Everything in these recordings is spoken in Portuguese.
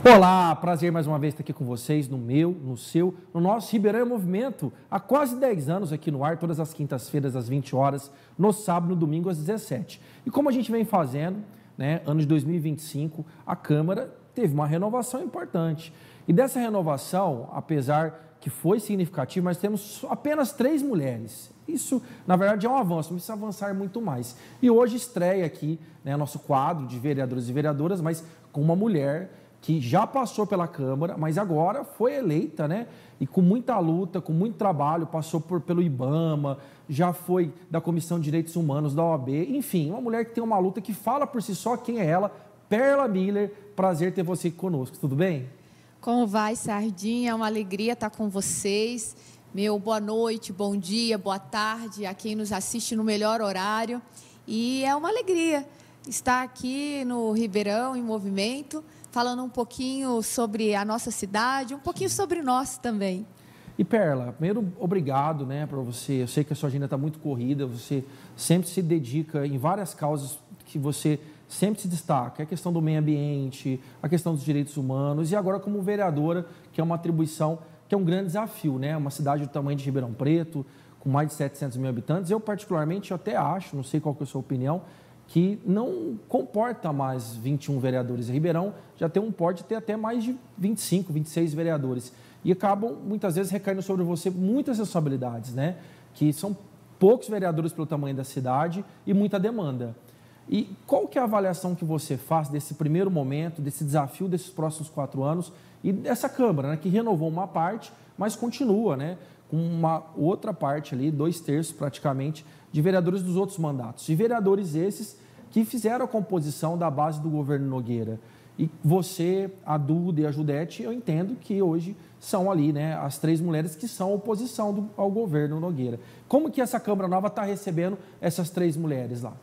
Olá, prazer mais uma vez estar aqui com vocês, no meu, no seu, no nosso Ribeirão em Movimento, há quase 10 anos aqui no ar, todas as quintas-feiras às 20 horas, no sábado e no domingo às 17. E como a gente vem fazendo, ano de 2025, a Câmara teve uma renovação importante. E dessa renovação, apesar que foi significativo, nós temos apenas 3 mulheres. Isso, na verdade, é um avanço, não precisa avançar muito mais. E hoje estreia aqui nosso quadro de vereadores e vereadoras, mas com uma mulher que já passou pela Câmara, mas agora foi eleita, E com muita luta, com muito trabalho, passou pelo IBAMA, já foi da Comissão de Direitos Humanos da OAB, enfim, uma mulher que tem uma luta que fala por si só quem é ela, Perla Miller. Prazer ter você aqui conosco, tudo bem? Como vai, Sardinha? É uma alegria estar com vocês. Meu boa noite, bom dia, boa tarde a quem nos assiste no melhor horário. E é uma alegria estar aqui no Ribeirão em Movimento, falando um pouquinho sobre a nossa cidade, um pouquinho sobre nós também. E Perla, primeiro, obrigado, para você. Eu sei que a sua agenda está muito corrida, você sempre se dedica em várias causas que você sempre se destaca. A questão do meio ambiente, a questão dos direitos humanos e agora como vereadora, que é uma atribuição, que é um grande desafio, Uma cidade do tamanho de Ribeirão Preto, com mais de 700 mil habitantes. Eu, particularmente, até acho, não sei qual que é a sua opinião, que não comporta mais 21 vereadores. Em Ribeirão já tem um porte de ter até mais de 25, 26 vereadores. E acabam, muitas vezes, recaindo sobre você muitas responsabilidades, Que são poucos vereadores pelo tamanho da cidade e muita demanda. E qual que é a avaliação que você faz desse primeiro momento, desse desafio desses próximos 4 anos e dessa Câmara, que renovou uma parte, mas continua, com uma outra parte ali, 2/3 praticamente, de vereadores dos outros mandatos. E vereadores esses que fizeram a composição da base do governo Nogueira. E você, a Duda e a Judete, eu entendo que hoje são ali, as 3 mulheres que são oposição ao governo Nogueira. Como que essa Câmara Nova está recebendo essas 3 mulheres lá?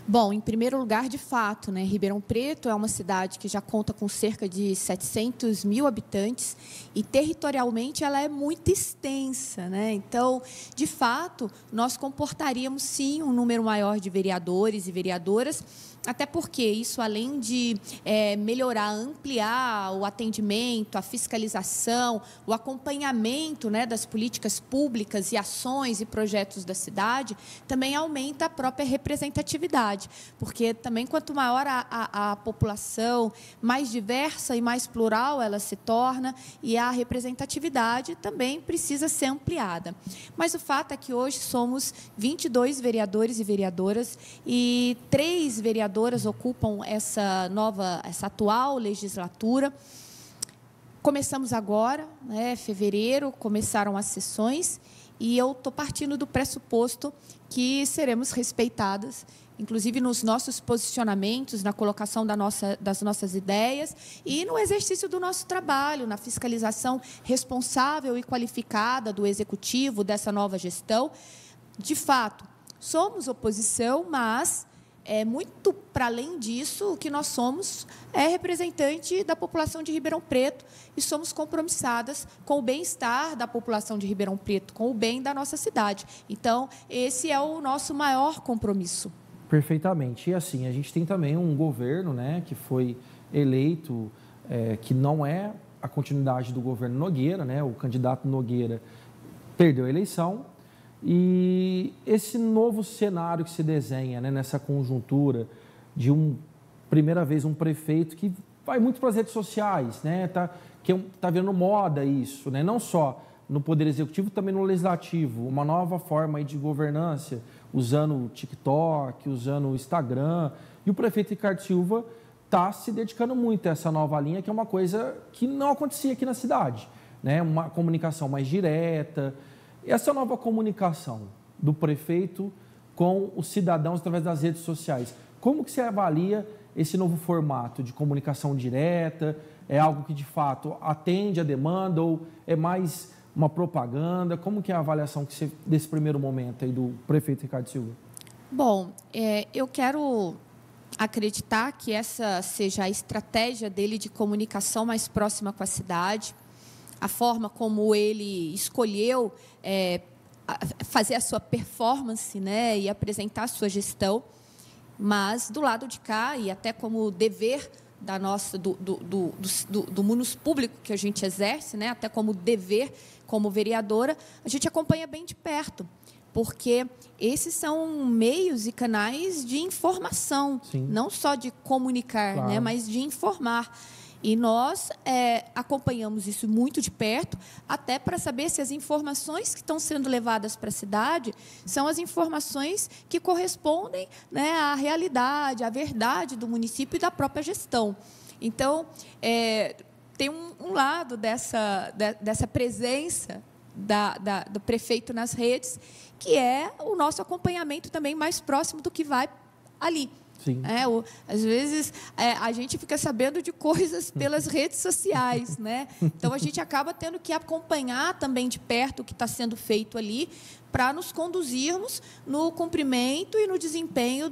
Bom, em primeiro lugar, de fato, Ribeirão Preto é uma cidade que já conta com cerca de 700 mil habitantes e territorialmente ela é muito extensa, Então, de fato, nós comportaríamos sim um número maior de vereadores e vereadoras, até porque isso, além de melhorar, ampliar o atendimento, a fiscalização, o acompanhamento das políticas públicas e ações e projetos da cidade, também aumenta a própria representatividade, porque também quanto maior a população, mais diversa e mais plural ela se torna, e a representatividade também precisa ser ampliada. Mas o fato é que hoje somos 22 vereadores e vereadoras e 3 vereadores ocupam essa atual legislatura. Começamos agora, fevereiro, começaram as sessões, e eu estou partindo do pressuposto que seremos respeitadas, inclusive nos nossos posicionamentos, na colocação das nossas ideias e no exercício do nosso trabalho, na fiscalização responsável e qualificada do Executivo, dessa nova gestão. De fato, somos oposição, mas muito para além disso, o que nós somos é representante da população de Ribeirão Preto e somos compromissadas com o bem-estar da população de Ribeirão Preto, com o bem da nossa cidade. Então, esse é o nosso maior compromisso. Perfeitamente. E assim, a gente tem também um governo, que foi eleito, que não é a continuidade do governo Nogueira, O candidato Nogueira perdeu a eleição. E esse novo cenário que se desenha nessa conjuntura de primeira vez um prefeito que vai muito para as redes sociais, que está virando moda isso, não só no Poder Executivo, também no Legislativo, uma nova forma aí de governança, usando o TikTok, usando o Instagram. E o prefeito Ricardo Silva está se dedicando muito a essa nova linha, que é uma coisa que não acontecia aqui na cidade, Uma comunicação mais direta. Essa nova comunicação do prefeito com os cidadãos através das redes sociais, como que você avalia esse novo formato de comunicação direta? É algo que, de fato, atende a demanda ou é mais uma propaganda? Como que é a avaliação que você, desse primeiro momento aí do prefeito Ricardo Silva? Bom, eu quero acreditar que essa seja a estratégia dele de comunicação mais próxima com a cidade, a forma como ele escolheu fazer a sua performance, e apresentar a sua gestão. Mas, do lado de cá, e até como dever do munus público que a gente exerce, né, até como dever, como vereadora, a gente acompanha bem de perto, porque esses são meios e canais de informação, sim, não só de comunicar, claro, né, mas de informar. E nós acompanhamos isso muito de perto, até para saber se as informações que estão sendo levadas para a cidade são as informações que correspondem, né, à realidade, à verdade do município e da própria gestão. Então, tem um lado dessa presença do prefeito nas redes, que é o nosso acompanhamento também mais próximo do que vai ali. Sim. Às vezes, a gente fica sabendo de coisas pelas redes sociais, né? Então, a gente acaba tendo que acompanhar também de perto o que está sendo feito ali, para nos conduzirmos no cumprimento e no desempenho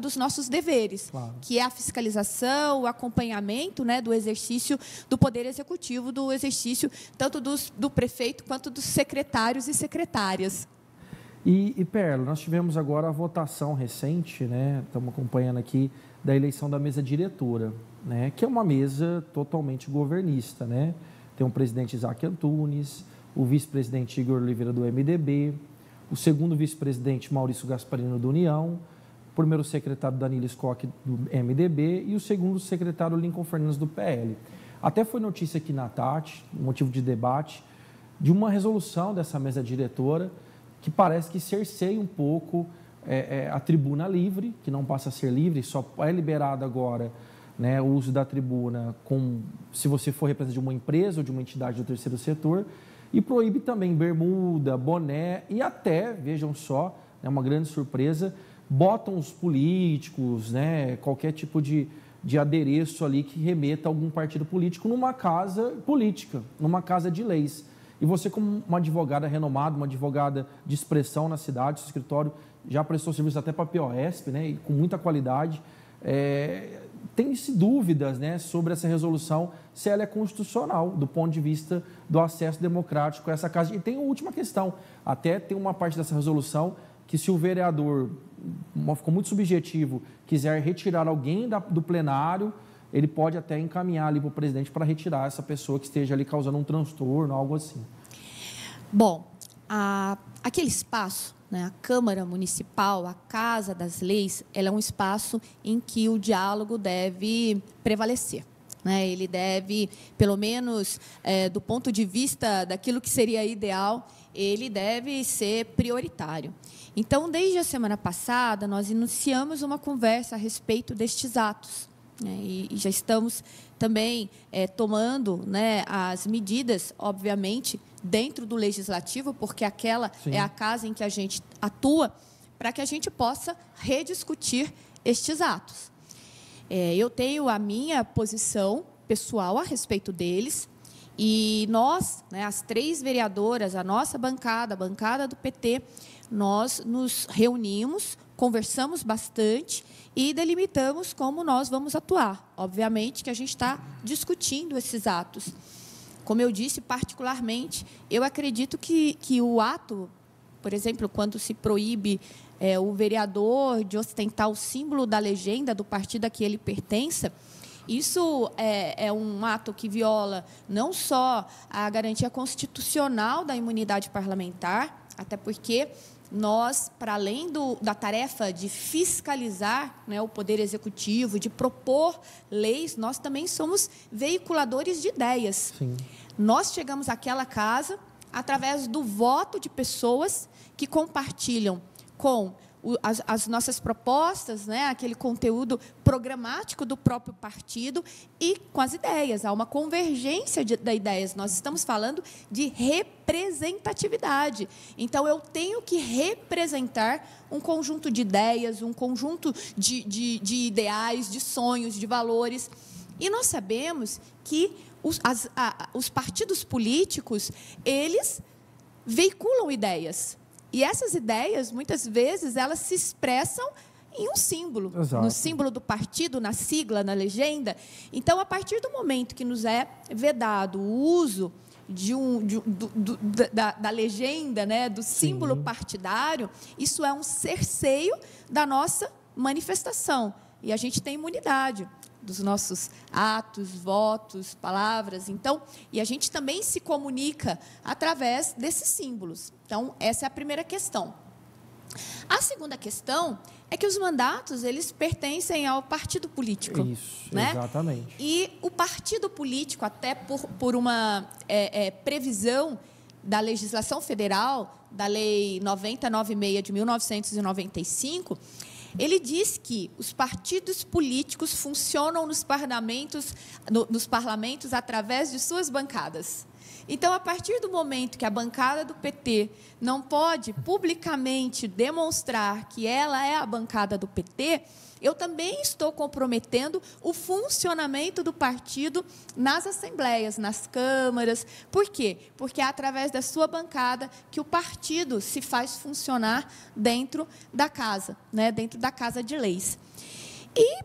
dos nossos deveres, claro, que é a fiscalização, o acompanhamento, né, do exercício do Poder Executivo, do exercício tanto do prefeito quanto dos secretários e secretárias. E Perla, nós tivemos agora a votação recente, né? Estamos acompanhando aqui, da eleição da mesa diretora, né? Que é uma mesa totalmente governista, né? Tem o presidente Isaac Antunes, o vice-presidente Igor Oliveira do MDB, o segundo vice-presidente Maurício Gasparino do União, o primeiro secretário Danilo Scocchi do MDB e o segundo secretário Lincoln Fernandes do PL. Até foi notícia aqui na Tati, motivo de debate, de uma resolução dessa mesa diretora que parece que cerceia um pouco a tribuna livre, que não passa a ser livre, só é liberado agora, né, o uso da tribuna se você for representante de uma empresa ou de uma entidade do terceiro setor, e proíbe também bermuda, boné e até, vejam só, é uma grande surpresa, botam os políticos, né, qualquer tipo de adereço ali que remeta a algum partido político numa casa política, numa casa de leis. E você, como uma advogada renomada, uma advogada de expressão na cidade, seu escritório já prestou serviço até para a POSP, né, e com muita qualidade, tem-se dúvidas, né, sobre essa resolução, se ela é constitucional, do ponto de vista do acesso democrático a essa casa. E tem uma última questão, até tem uma parte dessa resolução que se o vereador, ficou muito subjetivo, quiser retirar alguém do plenário, ele pode até encaminhar ali para o presidente para retirar essa pessoa que esteja ali causando um transtorno, algo assim. Bom, aquele espaço, né, a Câmara Municipal, a Casa das Leis, ela é um espaço em que o diálogo deve prevalecer, né? Ele deve, pelo menos do ponto de vista daquilo que seria ideal, ele deve ser prioritário. Então, desde a semana passada, nós iniciamos uma conversa a respeito destes atos, né, e já estamos também tomando, né, as medidas, obviamente, dentro do Legislativo, porque aquela Sim. é a casa em que a gente atua, para que a gente possa rediscutir estes atos. Eu tenho a minha posição pessoal a respeito deles, e nós, né, as 3 vereadoras, a nossa bancada, a bancada do PT, nós nos reunimos, conversamos bastante e delimitamos como nós vamos atuar. Obviamente que a gente está discutindo esses atos. Como eu disse, particularmente, eu acredito que o ato, por exemplo, quando se proíbe o vereador de ostentar o símbolo da legenda do partido a que ele pertença, isso é um ato que viola não só a garantia constitucional da imunidade parlamentar, até porque nós, para além da tarefa de fiscalizar, né, o Poder Executivo, de propor leis, nós também somos veiculadores de ideias. Sim. Nós chegamos àquela casa através do voto de pessoas que compartilham com as nossas propostas, né, aquele conteúdo programático do próprio partido e com as ideias. Há uma convergência de ideias. Nós estamos falando de representatividade. Então, eu tenho que representar um conjunto de ideias, um conjunto de ideais, de sonhos, de valores. E nós sabemos que os partidos políticos, eles veiculam ideias. E essas ideias, muitas vezes, elas se expressam em um símbolo. Exato. No símbolo do partido, na sigla, na legenda. Então, a partir do momento que nos é vedado o uso da legenda, né, do símbolo Sim. partidário, isso é um cerceio da nossa manifestação. e a gente tem imunidade dos nossos atos, votos, palavras. Então, e a gente também se comunica através desses símbolos. Então, essa é a primeira questão. A segunda questão é que os mandatos, eles pertencem ao partido político. Isso, né? Exatamente. E o partido político, até por uma previsão da legislação federal, da Lei 9096 de 1995, ele diz que os partidos políticos funcionam nos parlamentos através de suas bancadas. Então, a partir do momento que a bancada do PT não pode publicamente demonstrar que ela é a bancada do PT, eu também estou comprometendo o funcionamento do partido nas assembleias, nas câmaras. Por quê? Porque é através da sua bancada que o partido se faz funcionar dentro da casa, né? Dentro da Casa de Leis. E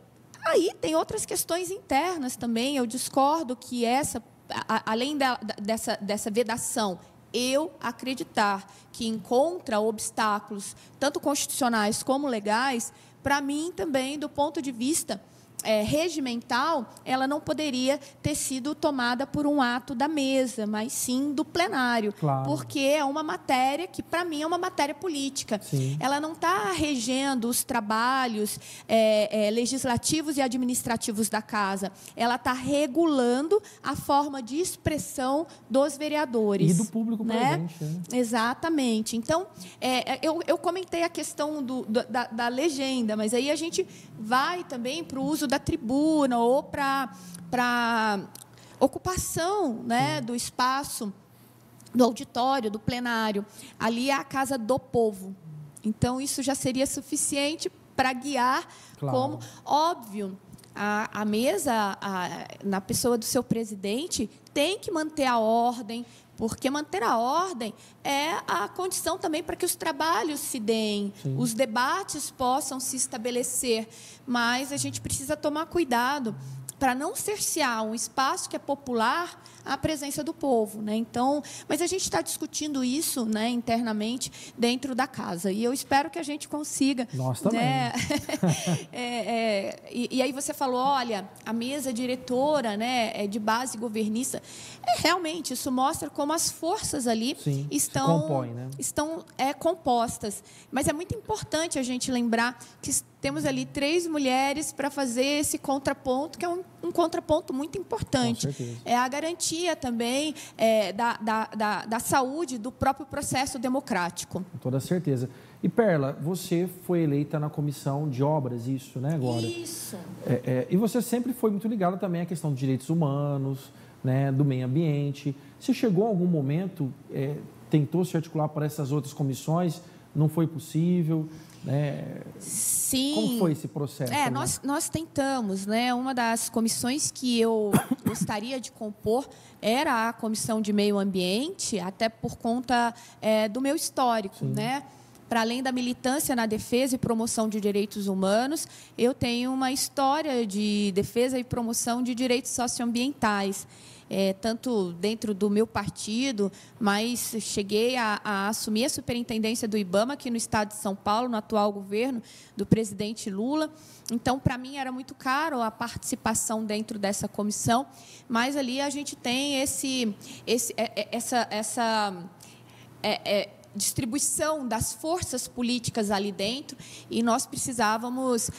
aí tem outras questões internas também. Eu discordo que além dessa vedação, eu acreditar que encontra obstáculos, tanto constitucionais como legais, para mim também, do ponto de vista regimental, ela não poderia ter sido tomada por um ato da mesa, mas sim do plenário, claro. Porque é uma matéria que, para mim, é uma matéria política. Sim. Ela não está regendo os trabalhos legislativos e administrativos da Casa, ela está regulando a forma de expressão dos vereadores. E do público, né? Presente. Né? Exatamente. Então, eu comentei a questão da legenda, mas aí a gente vai também para o uso da tribuna ou para ocupação, né, do espaço, do auditório, do plenário. Ali é a casa do povo. Então, isso já seria suficiente para guiar, claro. Como, óbvio, a mesa, na pessoa do seu presidente, tem que manter a ordem, porque manter a ordem é a condição também para que os trabalhos se deem, sim. Os debates possam se estabelecer, mas a gente precisa tomar cuidado para não cercear um espaço que é popular à presença do povo, né? Então, mas a gente está discutindo isso, né, internamente dentro da casa, e eu espero que a gente consiga. Nós também. Né? E aí você falou, olha, a mesa diretora, né, é de base governista. Realmente, isso mostra como as forças ali sim, estão, compõe, né? Estão compostas. Mas é muito importante a gente lembrar que temos ali 3 mulheres para fazer esse contraponto, que é um contraponto muito importante. Com certeza. É a garantia também da saúde do próprio processo democrático. Com toda certeza. E, Perla, você foi eleita na comissão de obras, isso, né, agora? Isso. E você sempre foi muito ligada também à questão dos direitos humanos, né, do meio ambiente. Você chegou a algum momento, tentou se articular para essas outras comissões, não foi possível, né? Sim. Como foi esse processo? Né? Nós tentamos, né? Uma das comissões que eu gostaria de compor era a Comissão de Meio Ambiente, até por conta do meu histórico, sim. Né? Para além da militância na defesa e promoção de direitos humanos, eu tenho uma história de defesa e promoção de direitos socioambientais. Tanto dentro do meu partido, mas cheguei a assumir a superintendência do IBAMA aqui no estado de São Paulo, no atual governo do presidente Lula. Então, para mim, era muito caro a participação dentro dessa comissão, mas ali a gente tem essa distribuição das forças políticas ali dentro, e nós precisávamos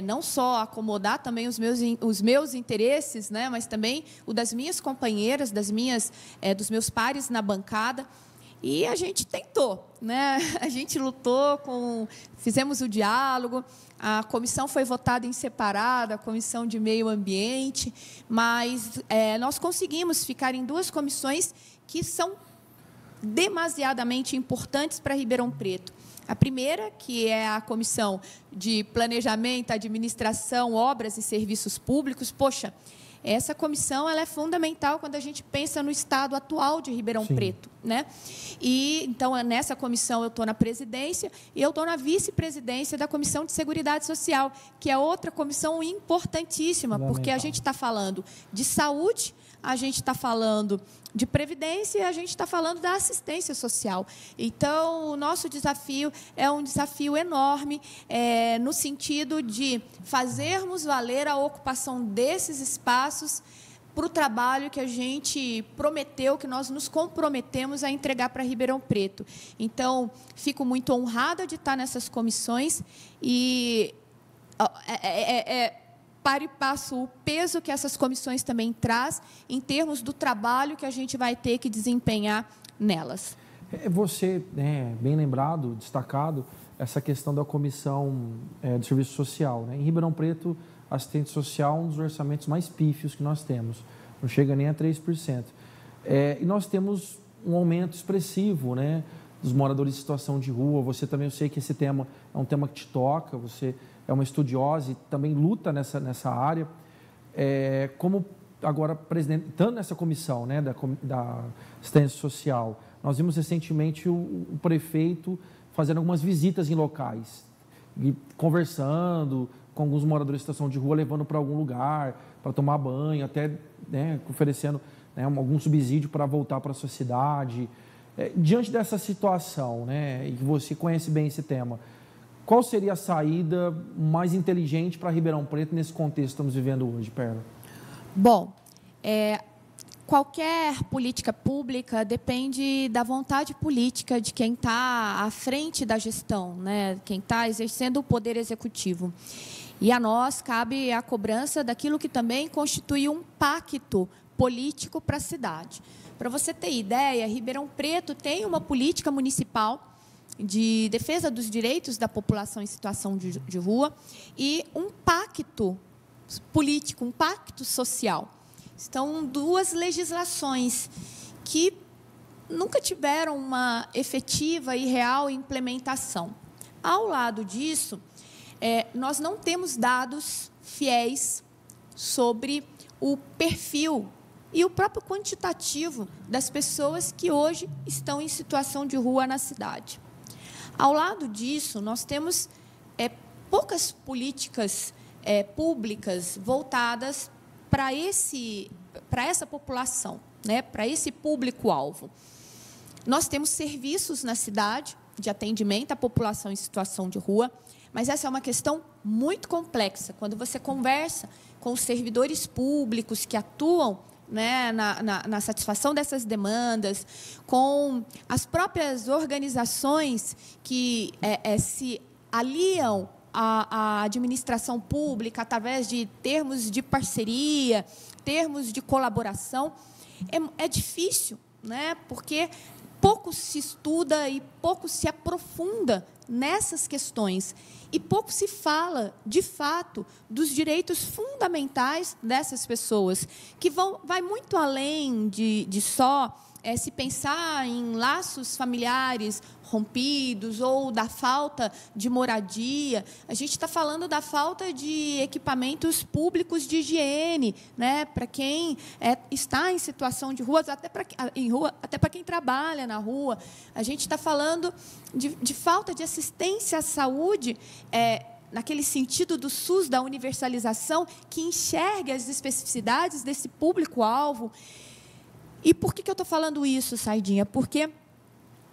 não só acomodar também os meus interesses, né, mas também o das minhas companheiras, dos meus pares na bancada, e a gente tentou, né? A gente lutou, fizemos o diálogo, a comissão foi votada em separado, a comissão de meio ambiente, mas nós conseguimos ficar em 2 comissões que são demasiadamente importantes para Ribeirão Preto. A primeira, que é a Comissão de Planejamento, Administração, Obras e Serviços Públicos. Poxa, essa comissão ela é fundamental quando a gente pensa no estado atual de Ribeirão sim. Preto. né? E então nessa comissão eu estou na presidência e eu estou na vice-presidência da Comissão de Seguridade Social, que é outra comissão importantíssima, porque a gente está falando de saúde, a gente está falando de previdência e a gente está falando da assistência social. Então, o nosso desafio é um desafio enorme, no sentido de fazermos valer a ocupação desses espaços para o trabalho que a gente prometeu, que nós nos comprometemos a entregar para Ribeirão Preto. Então, fico muito honrada de estar nessas comissões e para e passo o peso que essas comissões também traz em termos do trabalho que a gente vai ter que desempenhar nelas. Você, bem lembrado, destacado, essa questão da comissão do serviço social. Né? Em Ribeirão Preto, assistente social é um dos orçamentos mais pífios que nós temos. Não chega nem a 3%. E nós temos um aumento expressivo, né, dos moradores em situação de rua. Você também, eu sei que esse tema é um tema que te toca, você é uma estudiosa e também luta nessa área. Como agora, presidente, estando nessa comissão, né, da assistência social, nós vimos recentemente o prefeito fazendo algumas visitas em locais, e conversando com alguns moradores em situação de rua, levando para algum lugar, para tomar banho, até, né, oferecendo, né, algum subsídio para voltar para a sua cidade. Diante dessa situação, né, e que você conhece bem esse tema, qual seria a saída mais inteligente para Ribeirão Preto nesse contexto que estamos vivendo hoje, Perla? Bom, qualquer política pública depende da vontade política de quem está à frente da gestão, né? Quem está exercendo o poder executivo. E a nós cabe a cobrança daquilo que também constitui um pacto político para a cidade. Para você ter ideia, Ribeirão Preto tem uma política municipal de defesa dos direitos da população em situação de rua e um pacto político, um pacto social. Estão duas legislações que nunca tiveram uma efetiva e real implementação. Ao lado disso, nós não temos dados fiéis sobre o perfil e o próprio quantitativo das pessoas que hoje estão em situação de rua na cidade. Ao lado disso, nós temos poucas políticas públicas voltadas para essa população, né, para esse público-alvo. Nós temos serviços na cidade de atendimento à população em situação de rua, mas essa é uma questão muito complexa. Quando você conversa com os servidores públicos que atuam, né, na satisfação dessas demandas, com as próprias organizações que se aliam à administração pública através de termos de parceria, termos de colaboração, é difícil, né, porque pouco se estuda e pouco se aprofunda nessas questões e pouco se fala, de fato, dos direitos fundamentais dessas pessoas, que vai muito além de só se pensar em laços familiares rompidos ou da falta de moradia. A gente está falando da falta de equipamentos públicos de higiene, né, para quem está em situação de rua, até para quem trabalha na rua. A gente está falando de falta de assistência à saúde, naquele sentido do SUS, da universalização, que enxergue as especificidades desse público-alvo. E por que eu estou falando isso, Saidinha? Porque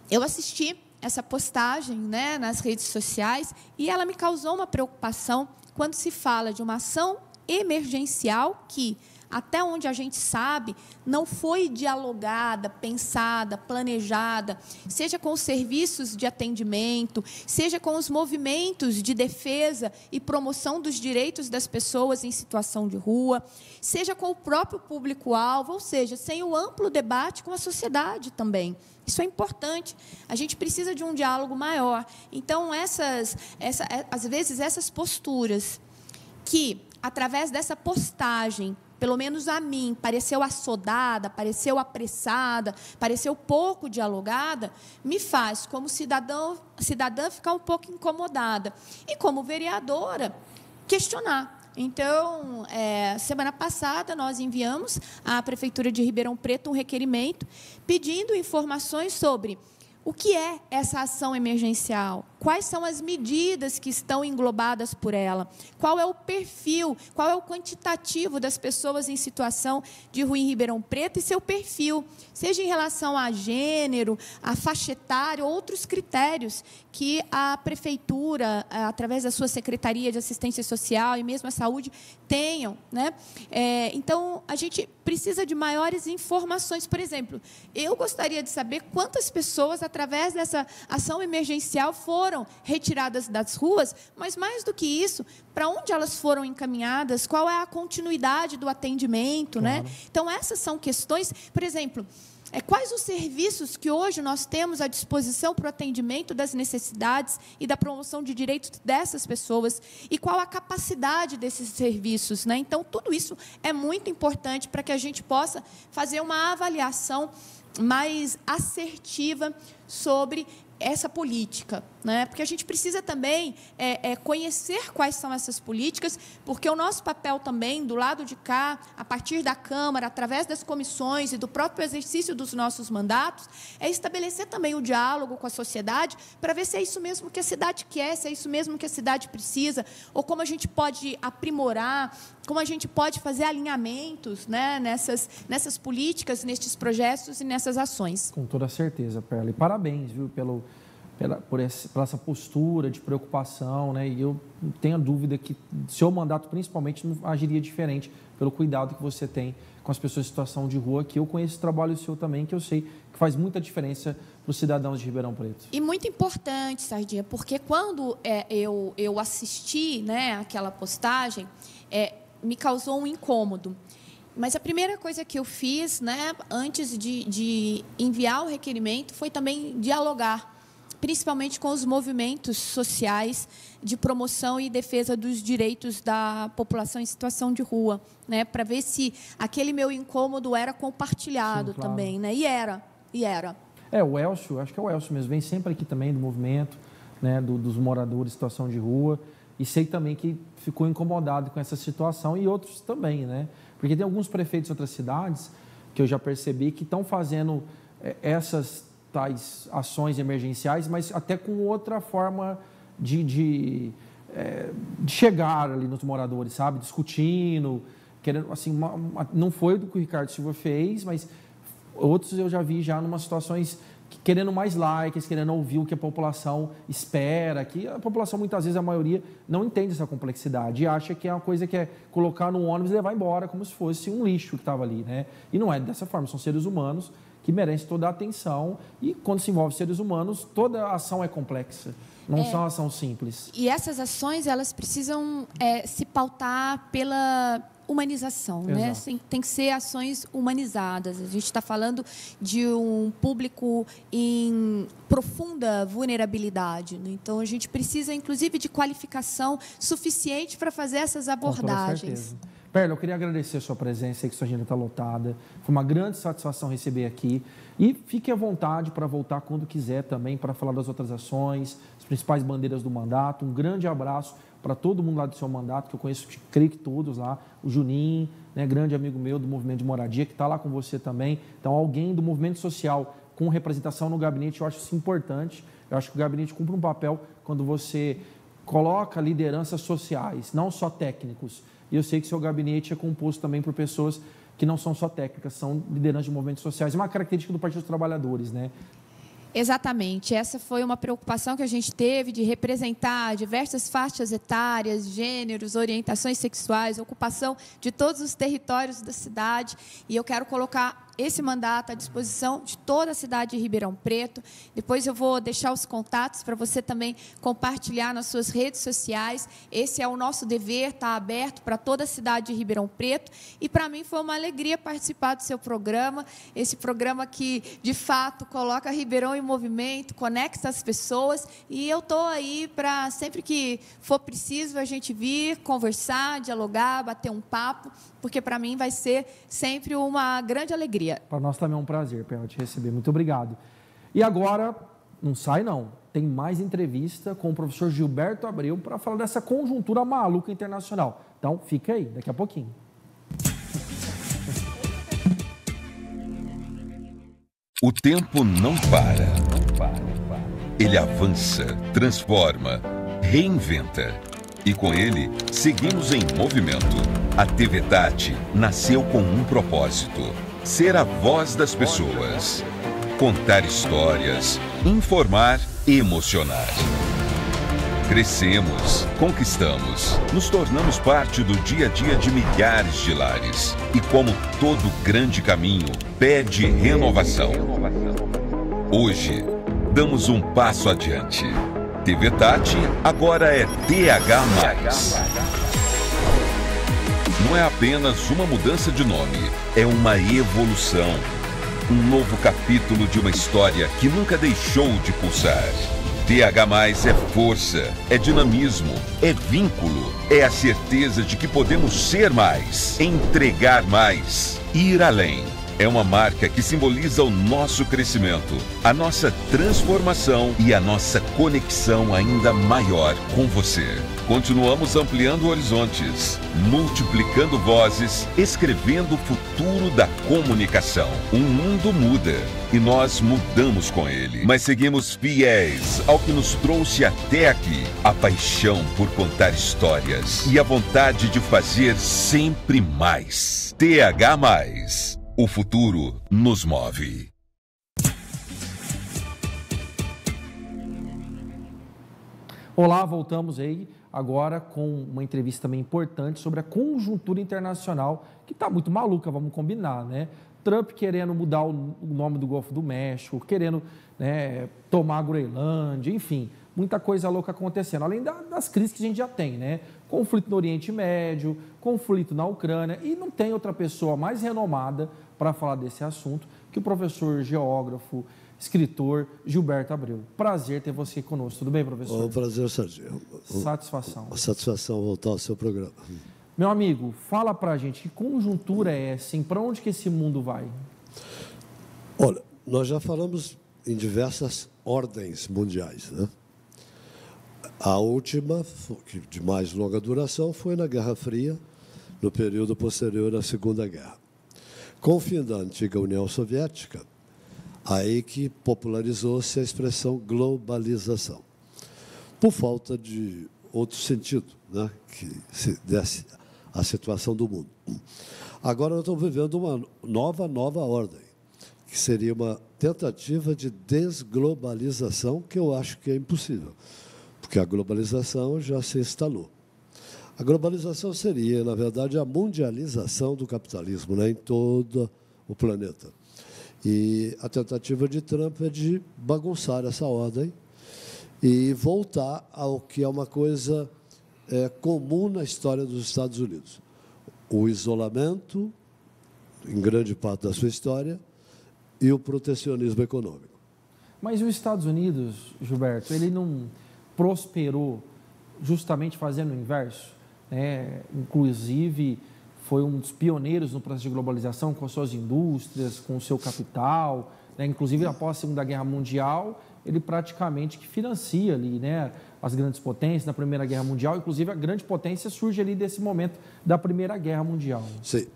eu assisti essa postagem, né, nas redes sociais e ela me causou uma preocupação quando se fala de uma ação emergencial que, até onde a gente sabe, não foi dialogada, pensada, planejada, seja com os serviços de atendimento, seja com os movimentos de defesa e promoção dos direitos das pessoas em situação de rua, seja com o próprio público-alvo, ou seja, sem o amplo debate com a sociedade também. Isso é importante. A gente precisa de um diálogo maior. Então, às vezes, essas posturas que, através dessa postagem, pelo menos a mim, pareceu assodada, pareceu apressada, pareceu pouco dialogada, me faz, como cidadã, ficar um pouco incomodada. E, como vereadora, questionar Então, semana passada, nós enviamos à Prefeitura de Ribeirão Preto um requerimento pedindo informações sobre o que é essa ação emergencial, quais são as medidas que estão englobadas por ela, qual é o perfil, qual é o quantitativo das pessoas em situação de rua em Ribeirão Preto e seu perfil, seja em relação a gênero, a faixa etária, outros critérios que a Prefeitura, através da sua Secretaria de Assistência Social e mesmo a Saúde, tenham, né? Então, a gente precisa de maiores informações. Por exemplo, eu gostaria de saber quantas pessoas, através dessa ação emergencial, foram retiradas das ruas, mas, mais do que isso, para onde elas foram encaminhadas, qual é a continuidade do atendimento, claro, né? Então, essas são questões, por exemplo, quais os serviços que hoje nós temos à disposição para o atendimento das necessidades e da promoção de direitos dessas pessoas e qual a capacidade desses serviços, né? Então, tudo isso é muito importante para que a gente possa fazer uma avaliação mais assertiva sobre essa política, né? Porque a gente precisa também conhecer quais são essas políticas, porque o nosso papel também, do lado de cá, a partir da Câmara, através das comissões e do próprio exercício dos nossos mandatos, é estabelecer também o diálogo com a sociedade para ver se é isso mesmo que a cidade quer, se é isso mesmo que a cidade precisa, ou como a gente pode aprimorar, como a gente pode fazer alinhamentos, né, nessas políticas, nestes projetos e nessas ações. Com toda certeza, Perla. E parabéns, viu, por essa postura de preocupação, né? E eu não tenho dúvida que seu mandato, principalmente, não agiria diferente pelo cuidado que você tem com as pessoas em situação de rua, que eu conheço o trabalho seu também, que eu sei que faz muita diferença para os cidadãos de Ribeirão Preto. E muito importante, Sardinha, porque quando eu assisti, né, aquela postagem, me causou um incômodo. Mas a primeira coisa que eu fiz, né, antes de enviar o requerimento, foi também dialogar, principalmente com os movimentos sociais de promoção e defesa dos direitos da população em situação de rua, né, para ver se aquele meu incômodo era compartilhado. Sim, claro, também, né? E era. O Elcio, acho que é o Elcio mesmo, vem sempre aqui também do movimento, né, dos moradores em situação de rua, e sei também que ficou incomodado com essa situação, e outros também, né? Porque tem alguns prefeitos de outras cidades que eu já percebi que estão fazendo essas tais ações emergenciais, mas até com outra forma de chegar ali nos moradores, sabe? Discutindo, querendo, assim, não foi o que o Ricardo Silva fez, mas outros eu já vi já em umas situações querendo mais likes, querendo ouvir o que a população espera, que a população, muitas vezes, a maioria, não entende essa complexidade e acha que é uma coisa que é colocar no ônibus e levar embora, como se fosse um lixo que estava ali, né? E não é dessa forma, são seres humanos que merecem toda a atenção e, quando se envolve seres humanos, toda a ação é complexa, não são ação simples. E essas ações, elas precisam se pautar pela humanização, né? Tem que ser ações humanizadas. A gente está falando de um público em profunda vulnerabilidade, né? Então, a gente precisa, inclusive, de qualificação suficiente para fazer essas abordagens. Perla, eu queria agradecer a sua presença, sei que sua agenda está lotada. Foi uma grande satisfação receber aqui. E fique à vontade para voltar quando quiser também, para falar das outras ações, as principais bandeiras do mandato. Um grande abraço para todo mundo lá do seu mandato, que eu conheço, creio que todos lá, o Juninho, né, grande amigo meu do Movimento de Moradia, que está lá com você também. Então, alguém do movimento social com representação no gabinete, eu acho isso importante. Eu acho que o gabinete cumpre um papel quando você coloca lideranças sociais, não só técnicos. E eu sei que seu gabinete é composto também por pessoas que não são só técnicas, são lideranças de movimentos sociais. É uma característica do Partido dos Trabalhadores, né? Exatamente. Essa foi uma preocupação que a gente teve de representar diversas faixas etárias, gêneros, orientações sexuais, ocupação de todos os territórios da cidade. E eu quero colocar esse mandato à disposição de toda a cidade de Ribeirão Preto. Depois eu vou deixar os contatos para você também compartilhar nas suas redes sociais. Esse é o nosso dever, está aberto para toda a cidade de Ribeirão Preto. E para mim foi uma alegria participar do seu programa, esse programa que, de fato, coloca Ribeirão em movimento, conecta as pessoas. E eu estou aí para, sempre que for preciso, a gente vir, conversar, dialogar, bater um papo, porque para mim vai ser sempre uma grande alegria. Para nós também é um prazer, Perla, te receber. Muito obrigado. E agora, não sai não, tem mais entrevista com o professor Gilberto Abreu para falar dessa conjuntura maluca internacional. Então, fica aí, daqui a pouquinho. O tempo não para. Ele avança, transforma, reinventa. E com ele, seguimos em movimento. A TV Tati nasceu com um propósito: ser a voz das pessoas. Contar histórias, informar, emocionar. Crescemos, conquistamos, nos tornamos parte do dia a dia de milhares de lares. E como todo grande caminho, pede renovação. Hoje, damos um passo adiante. TV Tati agora é TH+. Não é apenas uma mudança de nome, é uma evolução. Um novo capítulo de uma história que nunca deixou de pulsar. TH+ é força, é dinamismo, é vínculo, é a certeza de que podemos ser mais, entregar mais, ir além. É uma marca que simboliza o nosso crescimento, a nossa transformação e a nossa conexão ainda maior com você. Continuamos ampliando horizontes, multiplicando vozes, escrevendo o futuro da comunicação. O mundo muda e nós mudamos com ele, mas seguimos fiéis ao que nos trouxe até aqui. A paixão por contar histórias e a vontade de fazer sempre mais. TH+. O futuro nos move. Olá, voltamos aí agora com uma entrevista também importante sobre a conjuntura internacional, que está muito maluca, vamos combinar, né? Trump querendo mudar o nome do Golfo do México, querendo, né, tomar a Groenlândia, enfim, muita coisa louca acontecendo, além das crises que a gente já tem, né? Conflito no Oriente Médio, conflito na Ucrânia, e não tem outra pessoa mais renomada para falar desse assunto que o professor geógrafo, escritor Gilberto Abreu. Prazer ter você conosco. Tudo bem, professor? Um prazer, Sérgio. Satisfação. Uma satisfação voltar ao seu programa. Meu amigo, fala pra gente, que conjuntura é essa? Para onde que esse mundo vai? Olha, nós já falamos em diversas ordens mundiais, né? A última, de mais longa duração, foi na Guerra Fria, no período posterior à Segunda Guerra. Com o fim da antiga União Soviética, aí que popularizou-se a expressão globalização, por falta de outro sentido, né, que se desse à situação do mundo. Agora nós estamos vivendo uma nova ordem, que seria uma tentativa de desglobalização, que eu acho que é impossível, porque a globalização já se instalou. A globalização seria, na verdade, a mundialização do capitalismo, né, em todo o planeta. E a tentativa de Trump é de bagunçar essa ordem e voltar ao que é uma coisa comum na história dos Estados Unidos. O isolamento, em grande parte da sua história, e o protecionismo econômico. Mas os Estados Unidos, Gilberto, ele não prosperou justamente fazendo o inverso? Inclusive, foi um dos pioneiros no processo de globalização, com suas indústrias, com o seu capital, né? Inclusive, após a Segunda Guerra Mundial, ele praticamente que financia ali, né, as grandes potências na Primeira Guerra Mundial. Inclusive, a grande potência surge ali desse momento da Primeira Guerra Mundial. Sim.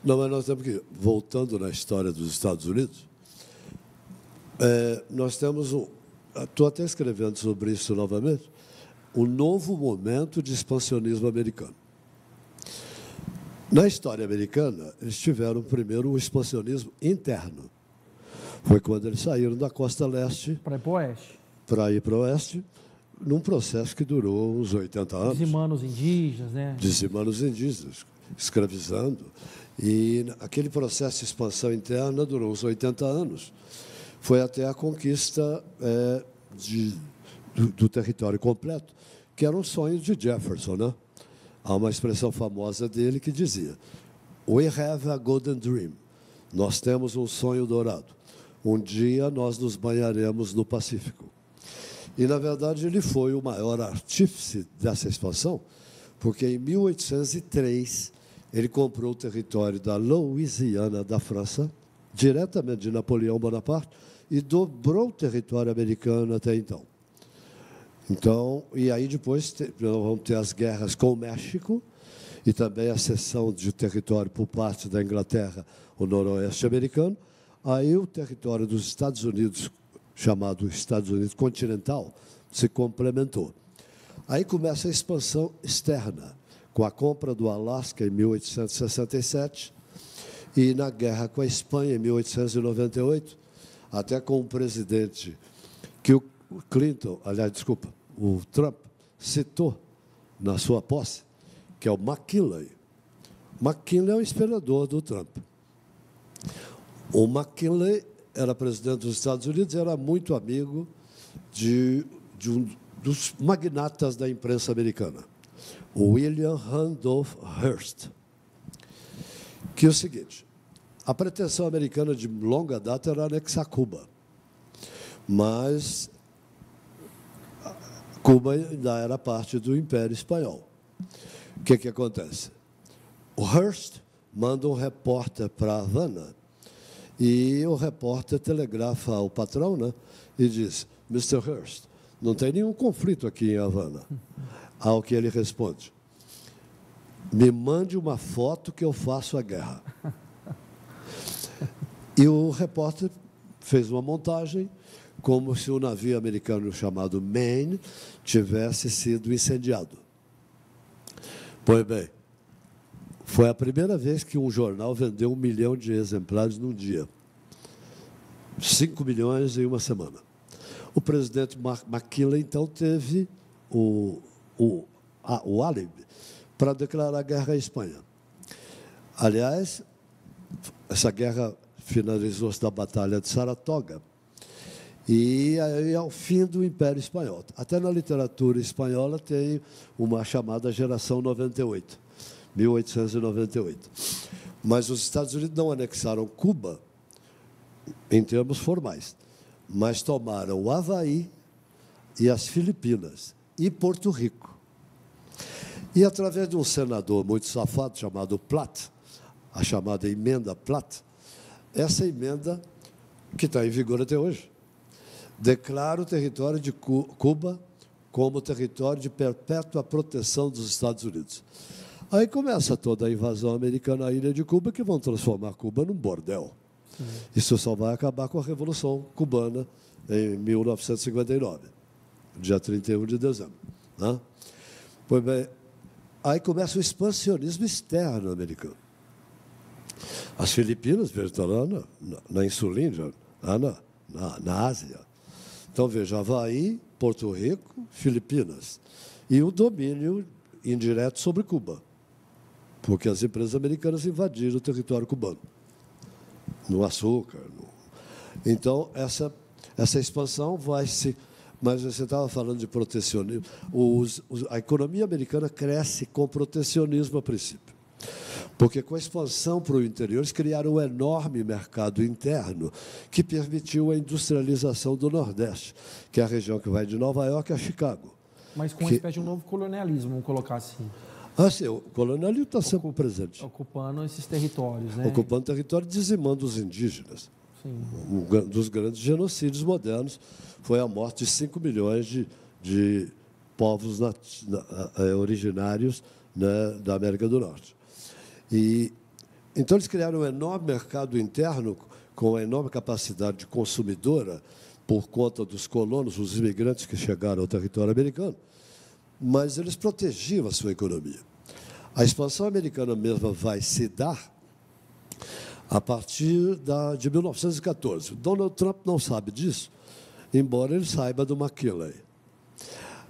Não, mas nós temos que, voltando na história dos Estados Unidos, nós temos estou até escrevendo sobre isso novamente, um novo momento de expansionismo americano. Na história americana, eles tiveram primeiro o expansionismo interno. Foi quando eles saíram da costa leste para ir para o oeste. Para ir para o oeste, num processo que durou uns 80 anos. Dizimando os indígenas, né? Dizimando os indígenas, escravizando. E aquele processo de expansão interna durou uns 80 anos. Foi até a conquista do território completo, que era um sonho de Jefferson, né? Há uma expressão famosa dele que dizia: "We have a golden dream." Nós temos um sonho dourado. Um dia nós nos banharemos no Pacífico. E, na verdade, ele foi o maior artífice dessa expansão, porque em 1803 ele comprou o território da Louisiana, da França, diretamente de Napoleão Bonaparte, e dobrou o território americano até então. Então, e aí depois nós vamos ter as guerras com o México, e também a cessão de território por parte da Inglaterra, o noroeste americano, aí o território dos Estados Unidos, chamado Estados Unidos continental, se complementou. Aí começa a expansão externa, com a compra do Alasca em 1867 e na guerra com a Espanha em 1898, até com um presidente que o Trump citou na sua posse, que é o McKinley. McKinley é o inspirador do Trump. O McKinley era presidente dos Estados Unidos e era muito amigo de um dos magnatas da imprensa americana, o William Randolph Hearst, que é o seguinte: a pretensão americana de longa data era anexar Cuba, mas Cuba ainda era parte do Império Espanhol. O que acontece? O Hearst manda um repórter para Havana e o repórter telegrafa ao patrão, né, e diz: Mr. Hearst, não tem nenhum conflito aqui em Havana. Ao que ele responde: me mande uma foto que eu faço a guerra. E o repórter fez uma montagem como se o navio americano chamado Maine tivesse sido incendiado. Pois bem, foi a primeira vez que um jornal vendeu 1 milhão de exemplares num dia. 5 milhões em uma semana. O presidente McKinley, então, teve o álibi para declarar guerra à Espanha. Aliás, essa guerra finalizou-se na Batalha de Saratoga, e aí ao fim do Império Espanhol. Até na literatura espanhola tem uma chamada Geração 98, 1898. Mas os Estados Unidos não anexaram Cuba em termos formais, mas tomaram o Havaí e as Filipinas e Porto Rico. E, através de um senador muito safado chamado Platt, a chamada Emenda Platt, essa emenda, que está em vigor até hoje, declara o território de Cuba como território de perpétua proteção dos Estados Unidos. Aí começa toda a invasão americana à ilha de Cuba, que vão transformar Cuba num bordel. Isso só vai acabar com a Revolução Cubana em 1959, dia 31 de dezembro. Né? Pois bem, aí começa o expansionismo externo americano. As Filipinas, veja, estão lá na Insulíndia, na Ásia. Então, veja, Havaí, Porto Rico, Filipinas. E o domínio indireto sobre Cuba, porque as empresas americanas invadiram o território cubano, no açúcar. Então, essa expansão vai se... Mas você estava falando de protecionismo. A economia americana cresce com protecionismo a princípio. Porque com a expansão para o interior, eles criaram um enorme mercado interno que permitiu a industrialização do Nordeste, que é a região que vai de Nova York a Chicago. Mas com uma espécie de um novo colonialismo, vamos colocar assim. Sim, o colonialismo está sempre presente. Ocupando esses territórios, né? Ocupando território, dizimando os indígenas. Sim. Um dos grandes genocídios modernos foi a morte de 5 milhões de povos originários, né, da América do Norte. Então, eles criaram um enorme mercado interno com a enorme capacidade de consumidora por conta dos colonos, os imigrantes que chegaram ao território americano, mas eles protegiam a sua economia. A expansão americana mesma vai se dar a partir de 1914. Donald Trump não sabe disso, embora ele saiba do McKinley.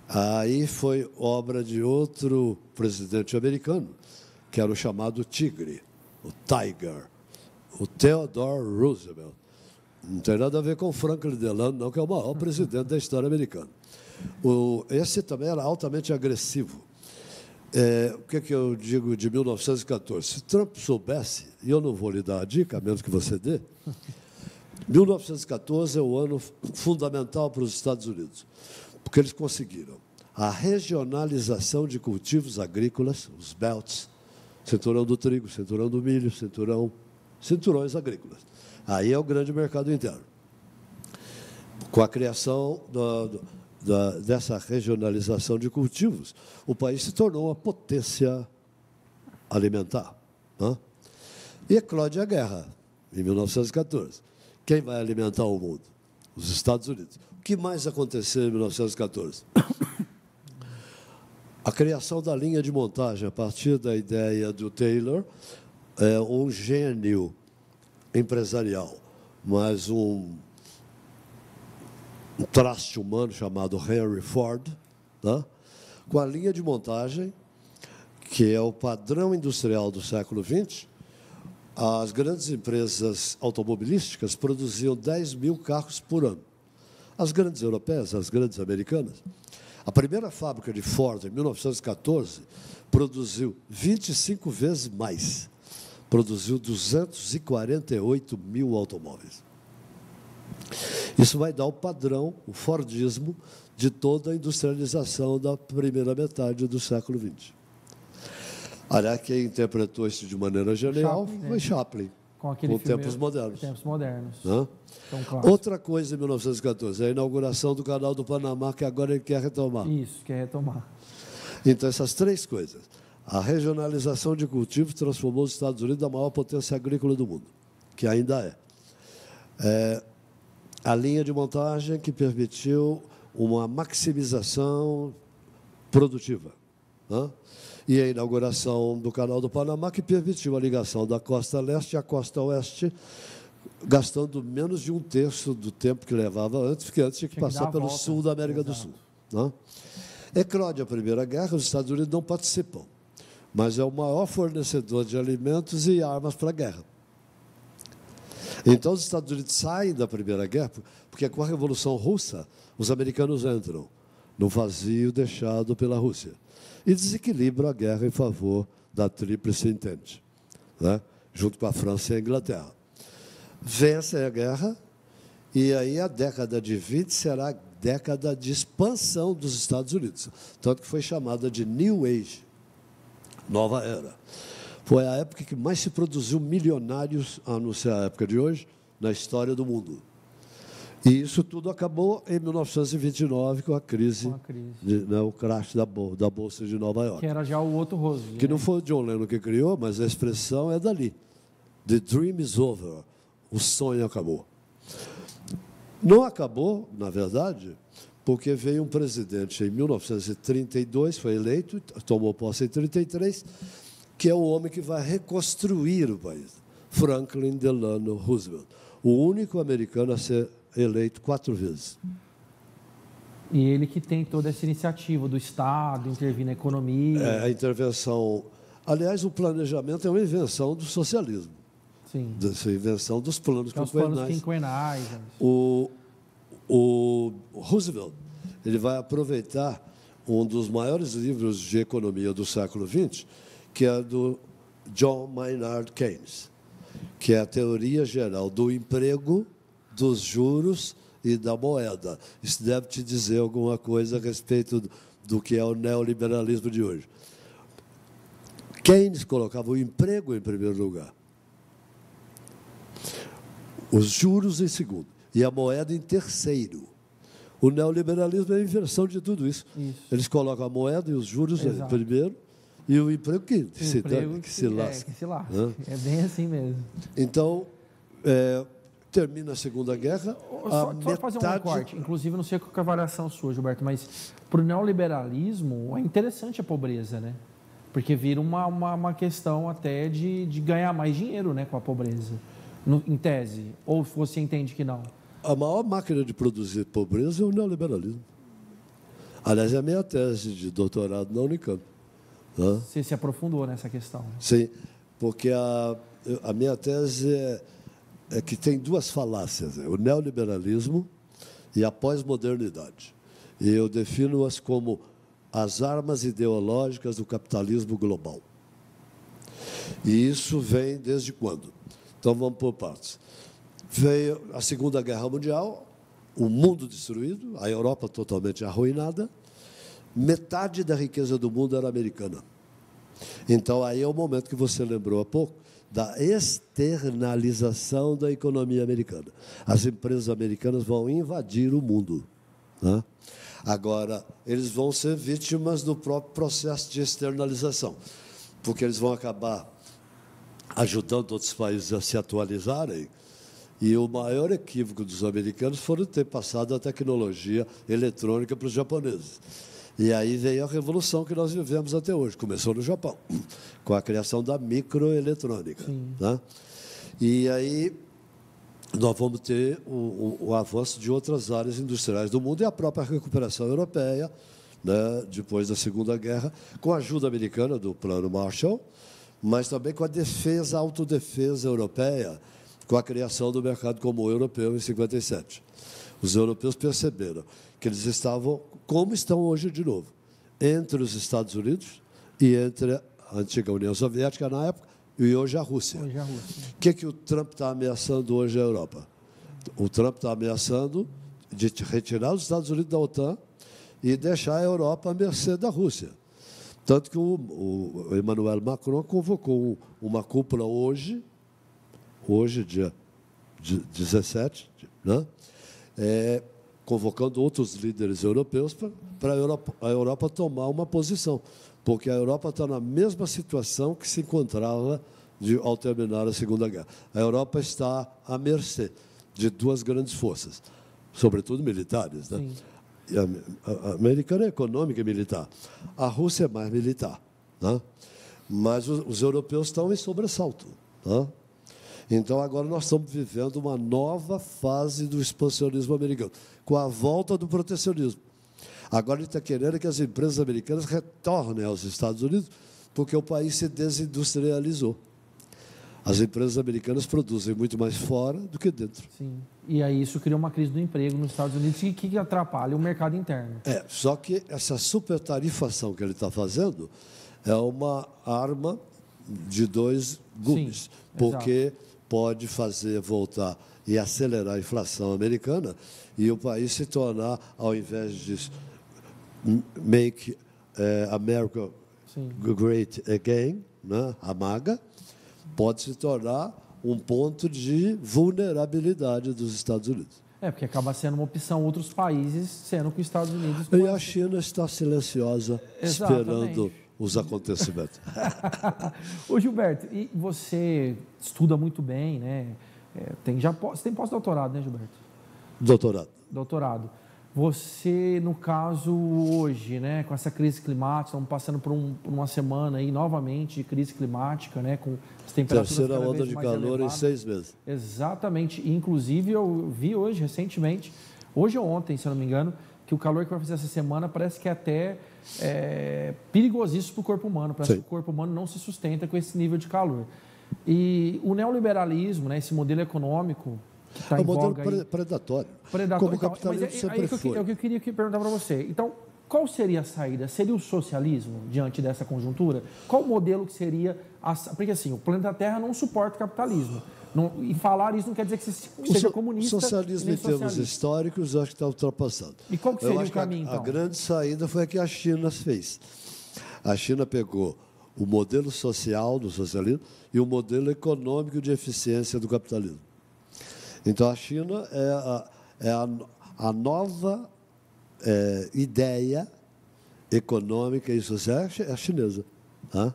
Aí foi obra de outro presidente americano, que era o chamado Tigre, o Tiger, o Theodore Roosevelt. Não tem nada a ver com Franklin Delano, não, que é o maior presidente da história americana. Esse também era altamente agressivo. O que eu digo de 1914? Se Trump soubesse, e eu não vou lhe dar a dica, a menos que você dê, 1914 é o ano fundamental para os Estados Unidos, porque eles conseguiram a regionalização de cultivos agrícolas, os belts, cinturão do trigo, cinturão do milho, cinturões agrícolas. Aí é o grande mercado interno. Com a criação dessa regionalização de cultivos, o país se tornou uma potência alimentar. Né? E eclode a guerra, em 1914. Quem vai alimentar o mundo? Os Estados Unidos. O que mais aconteceu em 1914? A criação da linha de montagem, a partir da ideia do Taylor, um gênio empresarial, mas um traste humano chamado Henry Ford, né? Com a linha de montagem, que é o padrão industrial do século XX, as grandes empresas automobilísticas produziam 10 mil carros por ano. As grandes europeias, as grandes americanas. A primeira fábrica de Ford, em 1914, produziu 25 vezes mais. Produziu 248 mil automóveis. Isso vai dar o padrão, o Fordismo, de toda a industrialização da primeira metade do século XX. Aliás, quem interpretou isso de maneira genial foi Chaplin, com Tempos Modernos. Tempos Modernos. Então, outra coisa em 1914, a inauguração do Canal do Panamá, que agora ele quer retomar. Isso, quer retomar. Então, essas três coisas. A regionalização de cultivos transformou os Estados Unidos na maior potência agrícola do mundo, que ainda é. A linha de montagem que permitiu uma maximização produtiva. Né? E a inauguração do Canal do Panamá, que permitiu a ligação da costa leste à costa oeste, gastando menos de 1/3 do tempo que levava antes, porque antes tinha que passar pelo sul da América do Sul. Né? Eclode a Primeira Guerra, os Estados Unidos não participam, mas é o maior fornecedor de alimentos e armas para a guerra. Então, os Estados Unidos saem da Primeira Guerra, porque com a Revolução Russa, os americanos entram no vazio deixado pela Rússia e desequilibram a guerra em favor da Tríplice Entente, né? Junto com a França e a Inglaterra. Vencem a guerra, e aí a década de 20 será a década de expansão dos Estados Unidos, tanto que foi chamada de New Age, Nova Era. Foi a época que mais se produziu milionários, a não ser a época de hoje, na história do mundo. E isso tudo acabou em 1929 com a crise, o crash da Bolsa de Nova York. Que era já o outro rosto. Que não foi o John Lennon que criou, mas a expressão é dali. The dream is over. O sonho acabou. Não acabou, na verdade, porque veio um presidente em 1932, foi eleito, tomou posse em 1933, que é o homem que vai reconstruir o país. Franklin Delano Roosevelt. O único americano a ser eleito 4 vezes. E ele que tem toda essa iniciativa do Estado, intervir na economia. A intervenção... Aliás, o planejamento é uma invenção do socialismo. Sim. Essa invenção dos planos quinquenais. Os planos quinquenais. O Roosevelt, ele vai aproveitar um dos maiores livros de economia do século XX, que é do John Maynard Keynes, que é a teoria geral do emprego, dos juros e da moeda. Isso deve te dizer alguma coisa a respeito do que é o neoliberalismo de hoje. Keynes colocava o emprego em primeiro lugar, os juros em segundo e a moeda em terceiro. O neoliberalismo é a inversão de tudo isso. Eles colocam a moeda e os juros em primeiro e o emprego que se lasca. É bem assim mesmo. Então, termina a Segunda Guerra. Só fazer um recorte. Inclusive, não sei qual é a variação sua, Gilberto, mas para o neoliberalismo é interessante a pobreza, né? Porque vira uma questão até de ganhar mais dinheiro, né, com a pobreza, em tese. Ou você entende que não? A maior máquina de produzir pobreza é o neoliberalismo. Aliás, é a minha tese de doutorado na Unicamp. Você se aprofundou nessa questão. Sim, porque a minha tese é que tem duas falácias, o neoliberalismo e a pós-modernidade. E eu defino-as como as armas ideológicas do capitalismo global. E isso vem desde quando? Então, vamos por partes. Veio a Segunda Guerra Mundial, o mundo destruído, a Europa totalmente arruinada, metade da riqueza do mundo era americana. Então, aí é o momento que você lembrou há pouco, da externalização da economia americana. As empresas americanas vão invadir o mundo, né? Agora, eles vão ser vítimas do próprio processo de externalização, porque eles vão acabar ajudando outros países a se atualizarem. E o maior equívoco dos americanos foi ter passado a tecnologia eletrônica para os japoneses. E aí veio a revolução que nós vivemos até hoje. Começou no Japão, com a criação da microeletrônica. Né? E aí nós vamos ter o avanço de outras áreas industriais do mundo e a própria recuperação europeia, né, depois da Segunda Guerra, com a ajuda americana do Plano Marshall, mas também com a defesa, a autodefesa europeia, com a criação do mercado comum europeu em 57. Os europeus perceberam que eles estavam, como estão hoje de novo, entre os Estados Unidos e entre a antiga União Soviética na época e hoje a Rússia. O que o Trump está ameaçando hoje a Europa? O Trump está ameaçando de retirar os Estados Unidos da OTAN e deixar a Europa à mercê da Rússia. Tanto que o Emmanuel Macron convocou uma cúpula hoje, dia 17, né? Convocando outros líderes europeus para a Europa tomar uma posição, porque a Europa está na mesma situação que se encontrava ao terminar a Segunda Guerra. A Europa está à mercê de duas grandes forças, sobretudo militares, né? A americana é econômica e militar. A Rússia é mais militar, né? Mas os europeus estão em sobressalto, né? Então, agora nós estamos vivendo uma nova fase do expansionismo americano, com a volta do protecionismo. Agora ele está querendo que as empresas americanas retornem aos Estados Unidos, porque o país se desindustrializou. As empresas americanas produzem muito mais fora do que dentro. Sim. E aí isso cria uma crise do emprego nos Estados Unidos que atrapalha o mercado interno. Só que essa supertarifação que ele está fazendo é uma arma de dois gumes. Sim, porque pode fazer voltar e acelerar a inflação americana e o país se tornar, ao invés de make America great again, né, a MAGA, pode se tornar um ponto de vulnerabilidade dos Estados Unidos. Porque acaba sendo uma opção outros países, sendo que os Estados Unidos... E a China está silenciosa, esperando os acontecimentos. Ô, Gilberto, e você estuda muito bem, né? Você tem pós-doutorado, né, Gilberto? Doutorado. Você, no caso, hoje, né, com essa crise climática, estamos passando por uma semana aí, novamente, de crise climática, né, com as temperaturas terceira onda de calor elevadas. em 6 meses. Exatamente. Inclusive, eu vi hoje, recentemente, hoje ou ontem, se eu não me engano, que o calor que vai fazer essa semana parece que é até perigosíssimo para o corpo humano. Parece que o corpo humano não se sustenta com esse nível de calor. E o neoliberalismo, né, esse modelo econômico... Tá é um modelo predatório, como o capitalismo sempre foi. É o que eu queria perguntar para você. Então, qual seria a saída? Seria o socialismo diante dessa conjuntura? Qual o modelo que seria... Porque, assim, o planeta Terra não suporta o capitalismo. E falar isso não quer dizer que seja comunista. O socialismo, em termos históricos, eu acho que está ultrapassado. E qual que seria o caminho, então? A grande saída foi a que a China fez. A China pegou o modelo social do socialismo e o modelo econômico de eficiência do capitalismo. Então, a China é a nova ideia econômica e social, é a chinesa. Tá?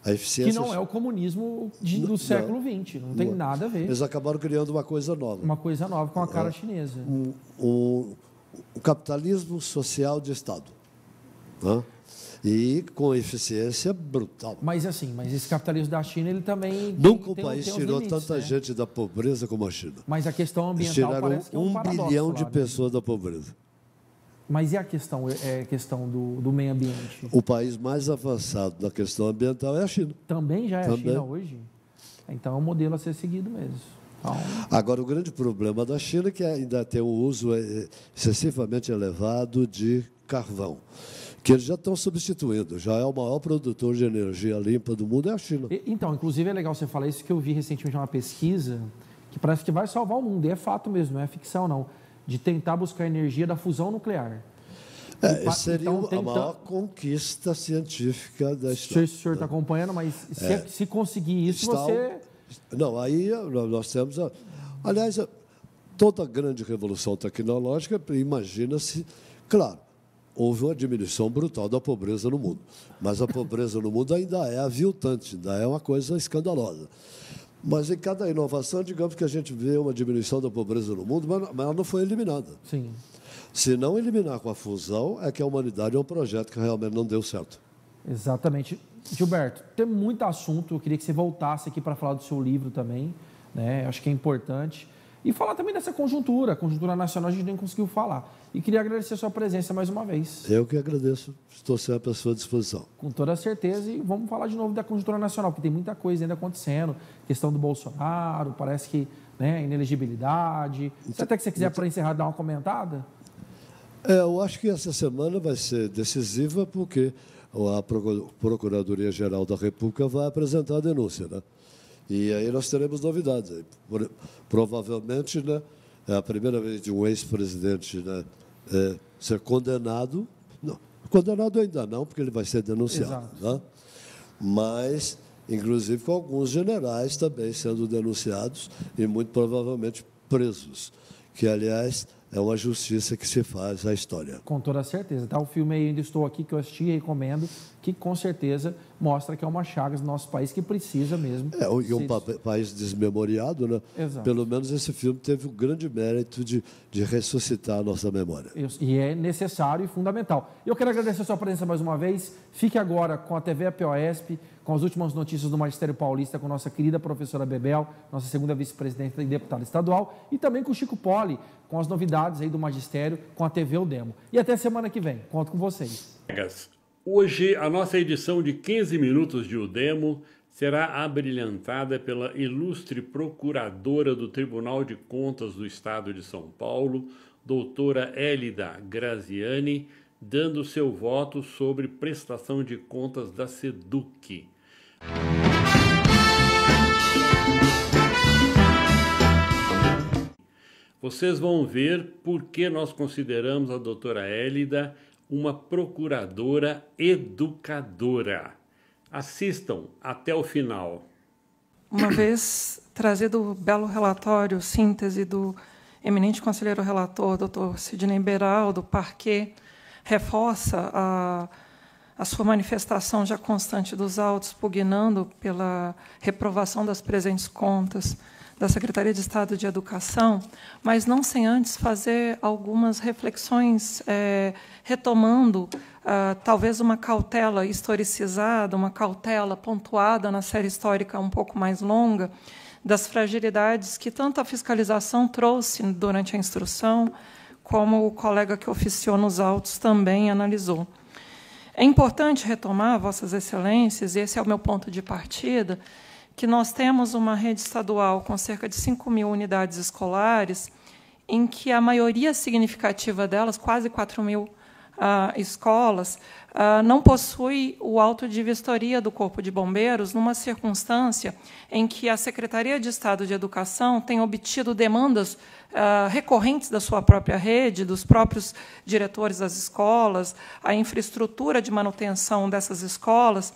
A eficiência... Que não é o comunismo do século XX, não tem nada a ver. Eles acabaram criando uma coisa nova. Uma coisa nova, com a cara chinesa. O capitalismo social de Estado. Tá? E com eficiência brutal. Mas esse capitalismo da China, ele também... Nunca o país tirou tanta gente da pobreza como a China. Mas a questão ambiental parece que é um paradoxo. 1 bilhão de pessoas da pobreza. Mas e a questão, do meio ambiente? O país mais avançado na questão ambiental é a China. Também já é a China hoje? Então é um modelo a ser seguido mesmo. Então... Agora, o grande problema da China é que ainda tem um uso excessivamente elevado de carvão, que eles já estão substituindo. Já é o maior produtor de energia limpa do mundo, é a China. Então, inclusive, é legal você falar isso, que eu vi recentemente uma pesquisa que parece que vai salvar o mundo. E é fato mesmo, não é ficção, não. De tentar buscar energia da fusão nuclear. Essa seria a maior conquista científica da história. O senhor está acompanhando, mas se conseguir isso, você... Não, aí nós temos... Aliás, toda grande revolução tecnológica, imagina-se... Claro, houve uma diminuição brutal da pobreza no mundo. Mas a pobreza no mundo ainda é aviltante, ainda é uma coisa escandalosa. Mas em cada inovação, digamos que a gente vê uma diminuição da pobreza no mundo, mas ela não foi eliminada. Sim. Se não eliminar com a fusão, é que a humanidade é um projeto que realmente não deu certo. Exatamente. Gilberto, tem muito assunto, eu queria que você voltasse aqui para falar do seu livro também, né? Acho que é importante. E falar também dessa conjuntura, a conjuntura nacional a gente nem conseguiu falar. E queria agradecer a sua presença mais uma vez. Eu que agradeço, estou sempre à sua disposição. Com toda certeza, e vamos falar de novo da conjuntura nacional, porque tem muita coisa ainda acontecendo, questão do Bolsonaro, parece que, né, inelegibilidade. Até que você quiser, para encerrar, dar uma comentada? Eu acho que essa semana vai ser decisiva, porque a Procuradoria-Geral da República vai apresentar a denúncia, né? E aí nós teremos novidades. Provavelmente, né, é a primeira vez de um ex-presidente, né, ser condenado. Não, condenado ainda não, porque ele vai ser denunciado. Né? Mas, inclusive, com alguns generais também sendo denunciados e, muito provavelmente, presos. Que, aliás, é uma justiça que se faz à história. Com toda certeza. Tá, o filme Ainda Estou Aqui, que eu assisti e recomendo, que com certeza mostra que é uma chaga do nosso país que precisa mesmo. E um país desmemoriado, né? Exato. Pelo menos esse filme teve o grande mérito de ressuscitar a nossa memória. E é necessário e fundamental. Eu quero agradecer a sua presença mais uma vez. Fique agora com a TV APOESP, com as últimas notícias do Magistério Paulista, com nossa querida professora Bebel, nossa segunda vice-presidenta e deputada estadual, e também com o Chico Poli, com as novidades aí do Magistério, com a TV O Demo. E até semana que vem. Conto com vocês. Hoje, a nossa edição de 15 minutos de O Demo será abrilhantada pela ilustre procuradora do Tribunal de Contas do Estado de São Paulo, doutora Hélida Graziani, dando seu voto sobre prestação de contas da SEDUC. Vocês vão ver por que nós consideramos a doutora Hélida uma procuradora educadora. Assistam até o final. Uma vez trazido o belo relatório, síntese do eminente conselheiro relator, doutor Sidney Beraldo, Parquet, reforça a sua manifestação já constante dos autos, pugnando pela reprovação das presentes contas da Secretaria de Estado de Educação, mas não sem antes fazer algumas reflexões, retomando talvez uma cautela historicizada, uma cautela pontuada na série histórica um pouco mais longa, das fragilidades que tanto a fiscalização trouxe durante a instrução, como o colega que oficiou nos autos também analisou. É importante retomar, Vossas Excelências, e esse é o meu ponto de partida, que nós temos uma rede estadual com cerca de 5.000 unidades escolares, em que a maioria significativa delas, quase 4.000 escolas, não possui o auto de vistoria do Corpo de Bombeiros, numa circunstância em que a Secretaria de Estado de Educação tem obtido demandas recorrentes da sua própria rede, dos próprios diretores das escolas, a infraestrutura de manutenção dessas escolas,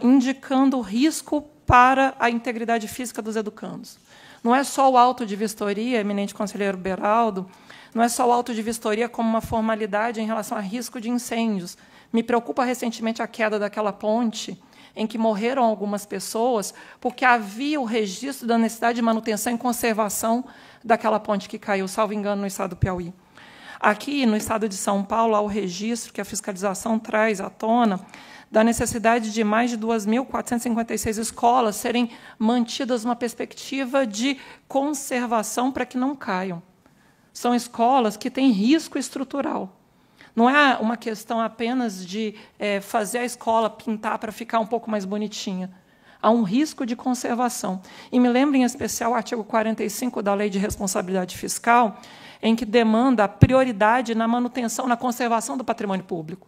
indicando risco para a integridade física dos educandos. Não é só o auto de vistoria, eminente conselheiro Beraldo, não é só o auto de vistoria como uma formalidade em relação a risco de incêndios. Me preocupa recentemente a queda daquela ponte, em que morreram algumas pessoas, porque havia o registro da necessidade de manutenção e conservação daquela ponte que caiu, salvo engano, no estado do Piauí. Aqui, no estado de São Paulo, há o registro que a fiscalização traz à tona da necessidade de mais de 2.456 escolas serem mantidas numa perspectiva de conservação para que não caiam. São escolas que têm risco estrutural. Não é uma questão apenas de fazer a escola pintar para ficar um pouco mais bonitinha. Há um risco de conservação. E me lembro, em especial, o artigo 45 da Lei de Responsabilidade Fiscal, em que demanda a prioridade na manutenção, na conservação do patrimônio público.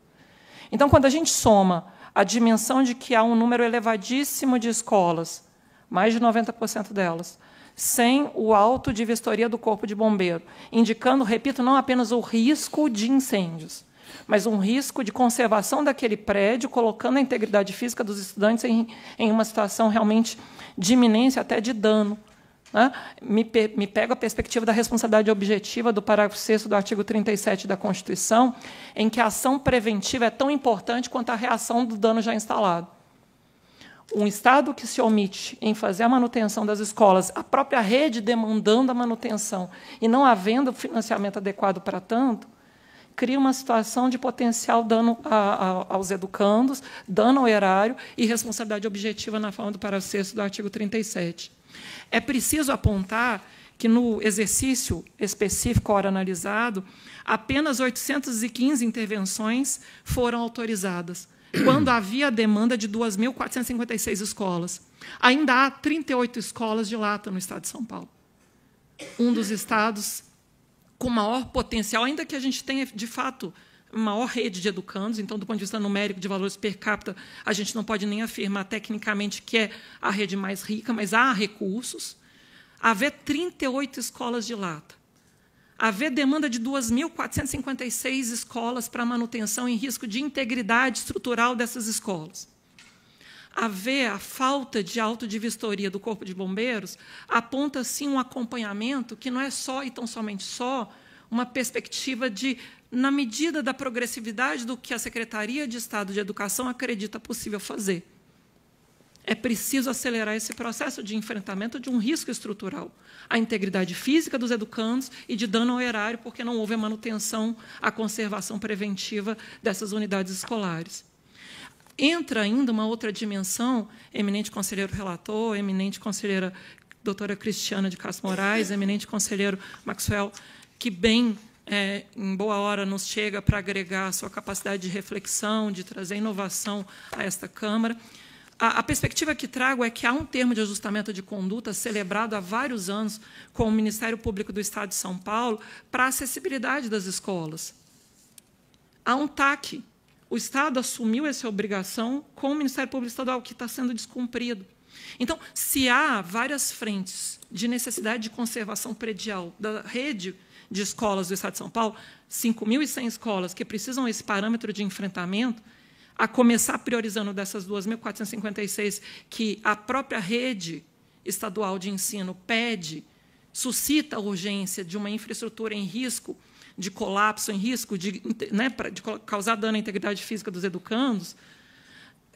Então, quando a gente soma a dimensão de que há um número elevadíssimo de escolas, mais de 90% delas, sem o auto de vistoria do Corpo de Bombeiro, indicando, repito, não apenas o risco de incêndios, mas um risco de conservação daquele prédio, colocando a integridade física dos estudantes em uma situação realmente de iminência, até de dano né? Me pego a perspectiva da responsabilidade objetiva do parágrafo 6º do artigo 37 da Constituição, em que a ação preventiva é tão importante quanto a reação do dano já instalado. Um Estado que se omite em fazer a manutenção das escolas, a própria rede demandando a manutenção e não havendo financiamento adequado para tanto, cria uma situação de potencial dano aos educandos, dano ao erário e responsabilidade objetiva na forma do parágrafo 6º do artigo 37. É preciso apontar que, no exercício específico, ora analisado, apenas 815 intervenções foram autorizadas, quando havia a demanda de 2.456 escolas. Ainda há 38 escolas de lata no Estado de São Paulo. Um dos estados com maior potencial, ainda que a gente tenha, de fato, maior rede de educandos, então, do ponto de vista numérico de valores per capita, a gente não pode nem afirmar tecnicamente que é a rede mais rica, mas há recursos. Haver 38 escolas de lata. Haver demanda de 2.456 escolas para manutenção em risco de integridade estrutural dessas escolas. Haver a falta de auto de vistoria do Corpo de Bombeiros aponta, sim, um acompanhamento que não é só e tão somente só uma perspectiva de, na medida da progressividade do que a Secretaria de Estado de Educação acredita possível fazer. É preciso acelerar esse processo de enfrentamento de um risco estrutural, a integridade física dos educandos e de dano ao erário, porque não houve a manutenção, a conservação preventiva dessas unidades escolares. Entra ainda uma outra dimensão, eminente conselheiro relator, eminente conselheira doutora Cristiana de Castro Moraes, eminente conselheiro Maxwell, que bem, em boa hora, nos chega para agregar a sua capacidade de reflexão, de trazer inovação a esta Câmara. A perspectiva que trago é que há um termo de ajustamento de conduta celebrado há vários anos com o Ministério Público do Estado de São Paulo para a acessibilidade das escolas. Há um TAC. O Estado assumiu essa obrigação com o Ministério Público Estadual, que está sendo descumprido. Então, se há várias frentes de necessidade de conservação predial da rede de escolas do Estado de São Paulo, 5.100 escolas que precisam desse parâmetro de enfrentamento, a começar priorizando dessas 2.456 que a própria rede estadual de ensino pede, suscita a urgência de uma infraestrutura em risco de colapso, em risco de causar dano à integridade física dos educandos,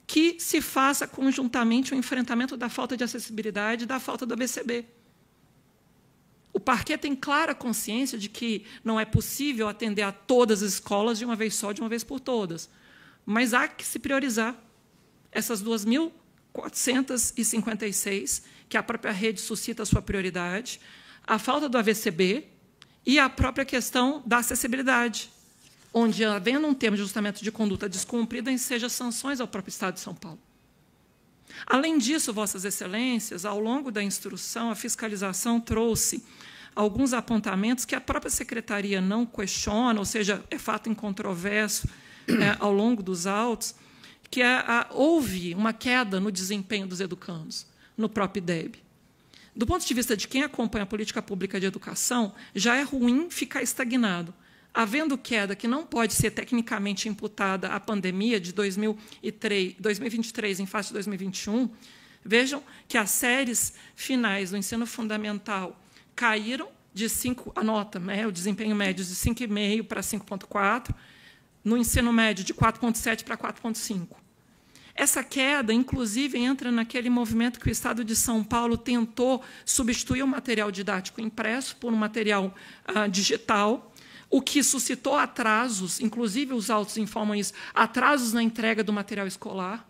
que se faça conjuntamente o enfrentamento da falta de acessibilidade e da falta do ABCB. O parquet tem clara consciência de que não é possível atender a todas as escolas de uma vez só, de uma vez por todas. Mas há que se priorizar essas 2.456, que a própria rede suscita a sua prioridade, a falta do AVCB e a própria questão da acessibilidade, onde, havendo um termo de ajustamento de conduta descumprido, enseja sanções ao próprio Estado de São Paulo. Além disso, Vossas Excelências, ao longo da instrução, a fiscalização trouxe alguns apontamentos que a própria Secretaria não questiona, ou seja, é fato incontroverso, ao longo dos autos, que houve uma queda no desempenho dos educandos, no próprio IDEB. Do ponto de vista de quem acompanha a política pública de educação, já é ruim ficar estagnado. Havendo queda que não pode ser tecnicamente imputada à pandemia de 2023 em face de 2021, vejam que as séries finais do ensino fundamental caíram de 5, a nota, o desempenho médio de 5,5 para 5,4, no ensino médio de 4,7 para 4,5. Essa queda, inclusive, entra naquele movimento que o Estado de São Paulo tentou substituir o material didático impresso por um material digital, o que suscitou atrasos, inclusive os autos informam isso, atrasos na entrega do material escolar.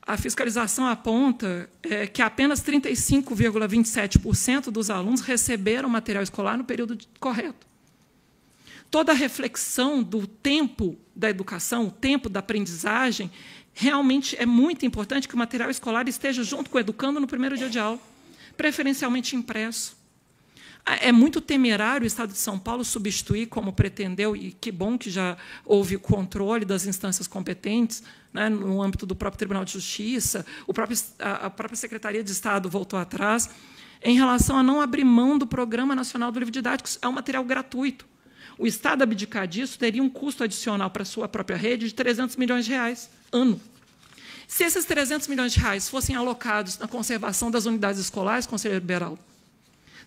A fiscalização aponta que apenas 35,27% dos alunos receberam material escolar no período correto. Toda a reflexão do tempo da educação, o tempo da aprendizagem, realmente é muito importante que o material escolar esteja junto com o educando no primeiro dia de aula, preferencialmente impresso. É muito temerário o Estado de São Paulo substituir, como pretendeu, e que bom que já houve controle das instâncias competentes, no âmbito do próprio Tribunal de Justiça, a própria Secretaria de Estado voltou atrás, em relação a não abrir mão do Programa Nacional do Livro Didático. É um material gratuito. O Estado abdicar disso teria um custo adicional para a sua própria rede de R$ 300 milhões ano. Se esses 300 milhões de reais fossem alocados na conservação das unidades escolares, conselheiro Beraldo,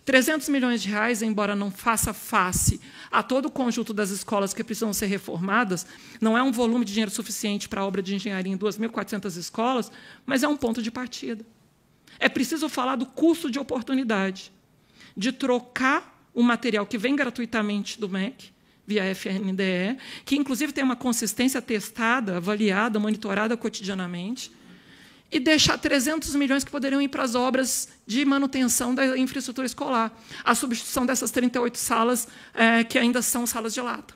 300 milhões de reais, embora não faça face a todo o conjunto das escolas que precisam ser reformadas, não é um volume de dinheiro suficiente para a obra de engenharia em 2.400 escolas, mas é um ponto de partida. É preciso falar do custo de oportunidade, de trocar o material que vem gratuitamente do MEC, via FNDE, que, inclusive, tem uma consistência testada, avaliada, monitorada cotidianamente, e deixar 300 milhões que poderiam ir para as obras de manutenção da infraestrutura escolar, a substituição dessas 38 salas que ainda são salas de lata.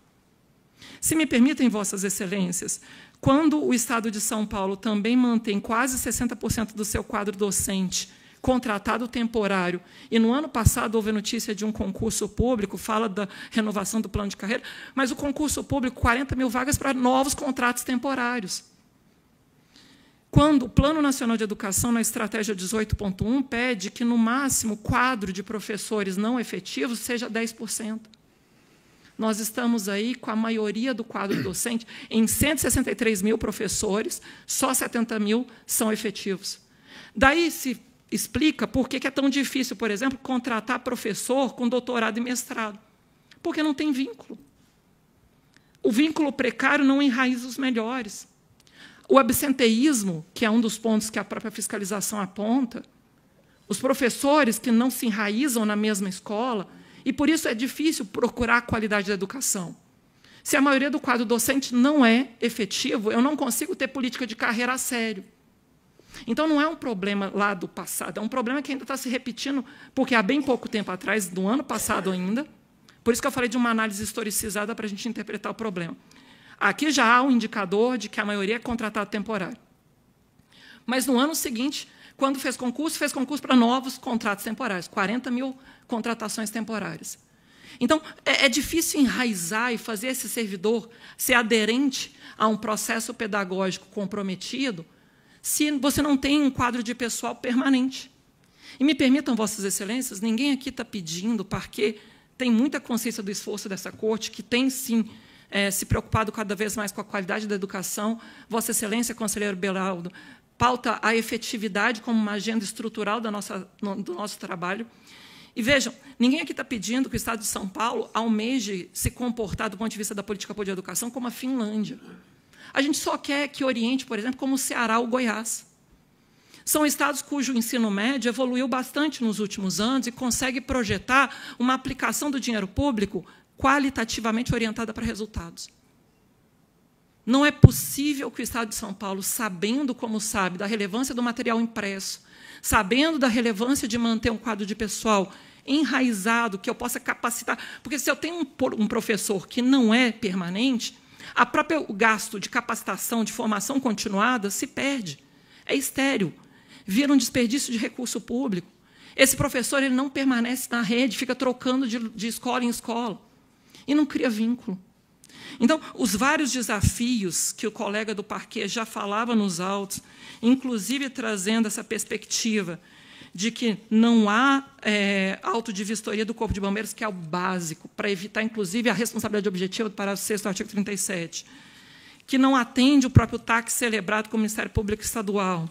Se me permitem, Vossas Excelências, quando o Estado de São Paulo também mantém quase 60% do seu quadro docente contratado temporário, e no ano passado houve notícia de um concurso público, fala da renovação do plano de carreira, mas o concurso público, 40 mil vagas para novos contratos temporários. Quando o Plano Nacional de Educação, na estratégia 18.1, pede que, no máximo, o quadro de professores não efetivos seja 10%. Nós estamos aí com a maioria do quadro docente, em 163 mil professores, só 70 mil são efetivos. Daí se explica por que é tão difícil, por exemplo, contratar professor com doutorado e mestrado. Porque não tem vínculo. O vínculo precário não enraiza os melhores. O absenteísmo, que é um dos pontos que a própria fiscalização aponta, os professores que não se enraizam na mesma escola, e, por isso, é difícil procurar a qualidade da educação. Se a maioria do quadro docente não é efetivo, eu não consigo ter política de carreira a sério. Então, não é um problema lá do passado, é um problema que ainda está se repetindo, porque há bem pouco tempo atrás, do ano passado ainda, por isso que eu falei de uma análise historicizada para a gente interpretar o problema. Aqui já há um indicador de que a maioria é contratado temporário. Mas, no ano seguinte, quando fez concurso para novos contratos temporários, 40 mil contratações temporárias. Então, é difícil enraizar e fazer esse servidor ser aderente a um processo pedagógico comprometido se você não tem um quadro de pessoal permanente. E me permitam, Vossas Excelências, ninguém aqui está pedindo, porque tem muita consciência do esforço dessa corte, que tem, sim, se preocupado cada vez mais com a qualidade da educação. Vossa Excelência, conselheiro Beraldo, pauta a efetividade como uma agenda estrutural do nosso trabalho. E vejam, ninguém aqui está pedindo que o Estado de São Paulo almeje se comportar, do ponto de vista da política pública de educação, como a Finlândia. A gente só quer que oriente, por exemplo, como o Ceará ou Goiás. São estados cujo ensino médio evoluiu bastante nos últimos anos e consegue projetar uma aplicação do dinheiro público qualitativamente orientada para resultados. Não é possível que o Estado de São Paulo, sabendo como sabe da relevância do material impresso, sabendo da relevância de manter um quadro de pessoal enraizado, que eu possa capacitar, porque se eu tenho um professor que não é permanente, o gasto de capacitação, de formação continuada, se perde. É estéril. Vira um desperdício de recurso público. Esse professor ele não permanece na rede, fica trocando de escola em escola. E não cria vínculo. Então, os vários desafios que o colega do Parquet já falava nos autos, inclusive trazendo essa perspectiva de que não há auto de vistoria do Corpo de Bombeiros, que é o básico, para evitar, inclusive, a responsabilidade objetiva do parágrafo 6º do artigo 37, que não atende o próprio TAC celebrado com o Ministério Público Estadual,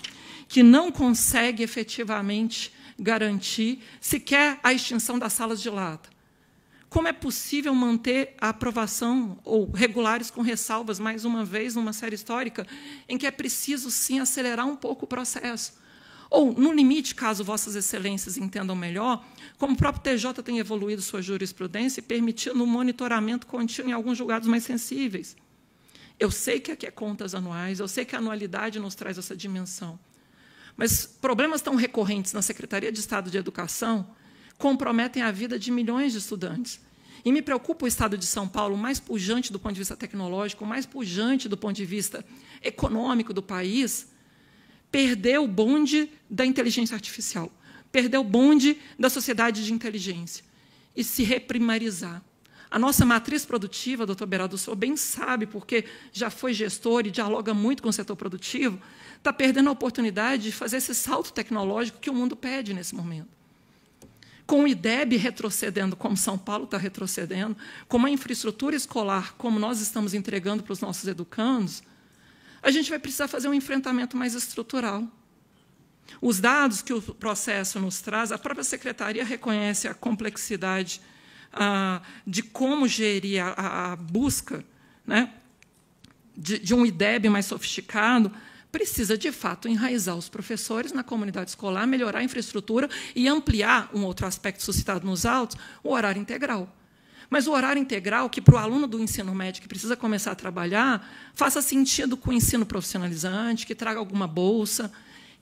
que não consegue efetivamente garantir sequer a extinção das salas de lata. Como é possível manter a aprovação ou regulares com ressalvas, mais uma vez, numa série histórica, em que é preciso, sim, acelerar um pouco o processo? Ou, no limite, caso Vossas Excelências entendam melhor, como o próprio TJ tem evoluído sua jurisprudência e permitindo um monitoramento contínuo em alguns julgados mais sensíveis. Eu sei que aqui é contas anuais, eu sei que a anualidade nos traz essa dimensão, mas problemas tão recorrentes na Secretaria de Estado de Educação comprometem a vida de milhões de estudantes. E me preocupa o Estado de São Paulo, mais pujante do ponto de vista tecnológico, mais pujante do ponto de vista econômico do país, perdeu o bonde da inteligência artificial, perdeu o bonde da sociedade de inteligência e se reprimarizar. A nossa matriz produtiva, doutor Beraldo, o senhor bem sabe, porque já foi gestor e dialoga muito com o setor produtivo, está perdendo a oportunidade de fazer esse salto tecnológico que o mundo pede nesse momento. Com o IDEB retrocedendo, como São Paulo está retrocedendo, com uma infraestrutura escolar, como nós estamos entregando para os nossos educandos, a gente vai precisar fazer um enfrentamento mais estrutural. Os dados que o processo nos traz, a própria secretaria reconhece a complexidade de como gerir a busca, né, de um IDEB mais sofisticado. Precisa, de fato, enraizar os professores na comunidade escolar, melhorar a infraestrutura e ampliar, um outro aspecto suscitado nos autos, o horário integral. Mas o horário integral, que para o aluno do ensino médio que precisa começar a trabalhar, faça sentido com o ensino profissionalizante, que traga alguma bolsa,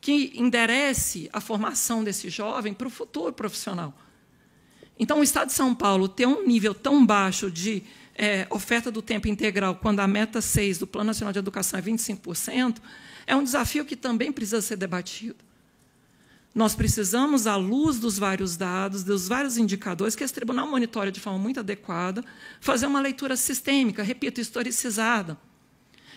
que enderece a formação desse jovem para o futuro profissional. Então, o Estado de São Paulo ter um nível tão baixo de oferta do tempo integral, quando a meta 6 do Plano Nacional de Educação é 25%, é um desafio que também precisa ser debatido. Nós precisamos, à luz dos vários dados, dos vários indicadores, que esse tribunal monitore de forma muito adequada, fazer uma leitura sistêmica, repito, historicizada.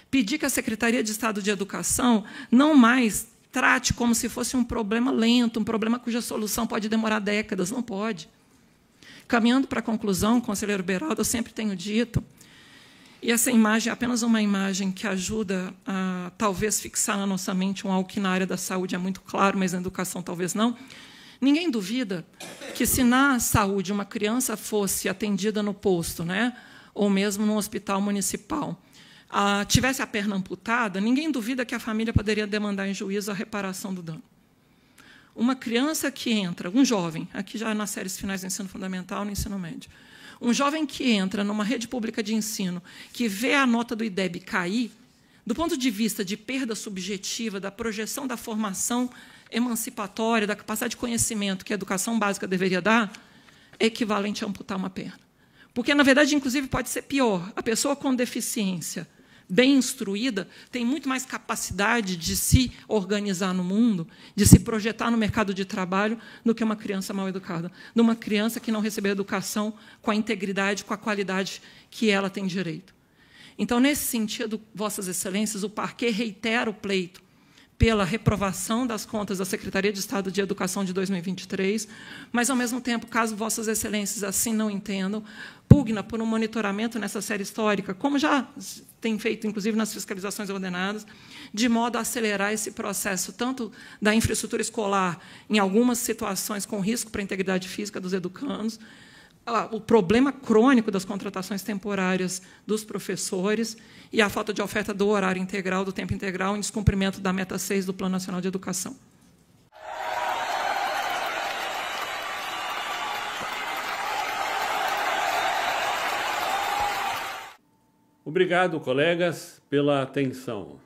Pedir que a Secretaria de Estado de Educação não mais trate como se fosse um problema lento, um problema cuja solução pode demorar décadas, não pode. Caminhando para a conclusão, conselheiro Beraldo, eu sempre tenho dito, e essa imagem é apenas uma imagem que ajuda a, talvez, fixar na nossa mente algo que na área da saúde é muito claro, mas na educação talvez não. Ninguém duvida que, se na saúde uma criança fosse atendida no posto, né, ou mesmo no hospital municipal, tivesse a perna amputada, ninguém duvida que a família poderia demandar em juízo a reparação do dano. Uma criança que entra, um jovem, aqui já nas séries finais do ensino fundamental, no ensino médio, um jovem que entra numa rede pública de ensino, que vê a nota do IDEB cair, do ponto de vista de perda subjetiva, da projeção da formação emancipatória, da capacidade de conhecimento que a educação básica deveria dar, é equivalente a amputar uma perna. Porque, na verdade, inclusive, pode ser pior. A pessoa com deficiência, bem instruída, tem muito mais capacidade de se organizar no mundo, de se projetar no mercado de trabalho, do que uma criança mal educada, de uma criança que não recebeu educação com a integridade, com a qualidade que ela tem direito. Então, nesse sentido, Vossas Excelências, o parquê reitera o pleito pela reprovação das contas da Secretaria de Estado de Educação de 2023, mas, ao mesmo tempo, caso Vossas Excelências assim não entendam, pugna por um monitoramento nessa série histórica, como já tem feito, inclusive, nas fiscalizações ordenadas, de modo a acelerar esse processo, tanto da infraestrutura escolar, em algumas situações com risco para a integridade física dos educandos, o problema crônico das contratações temporárias dos professores e a falta de oferta do horário integral, do tempo integral, em descumprimento da meta 6 do Plano Nacional de Educação. Obrigado, colegas, pela atenção.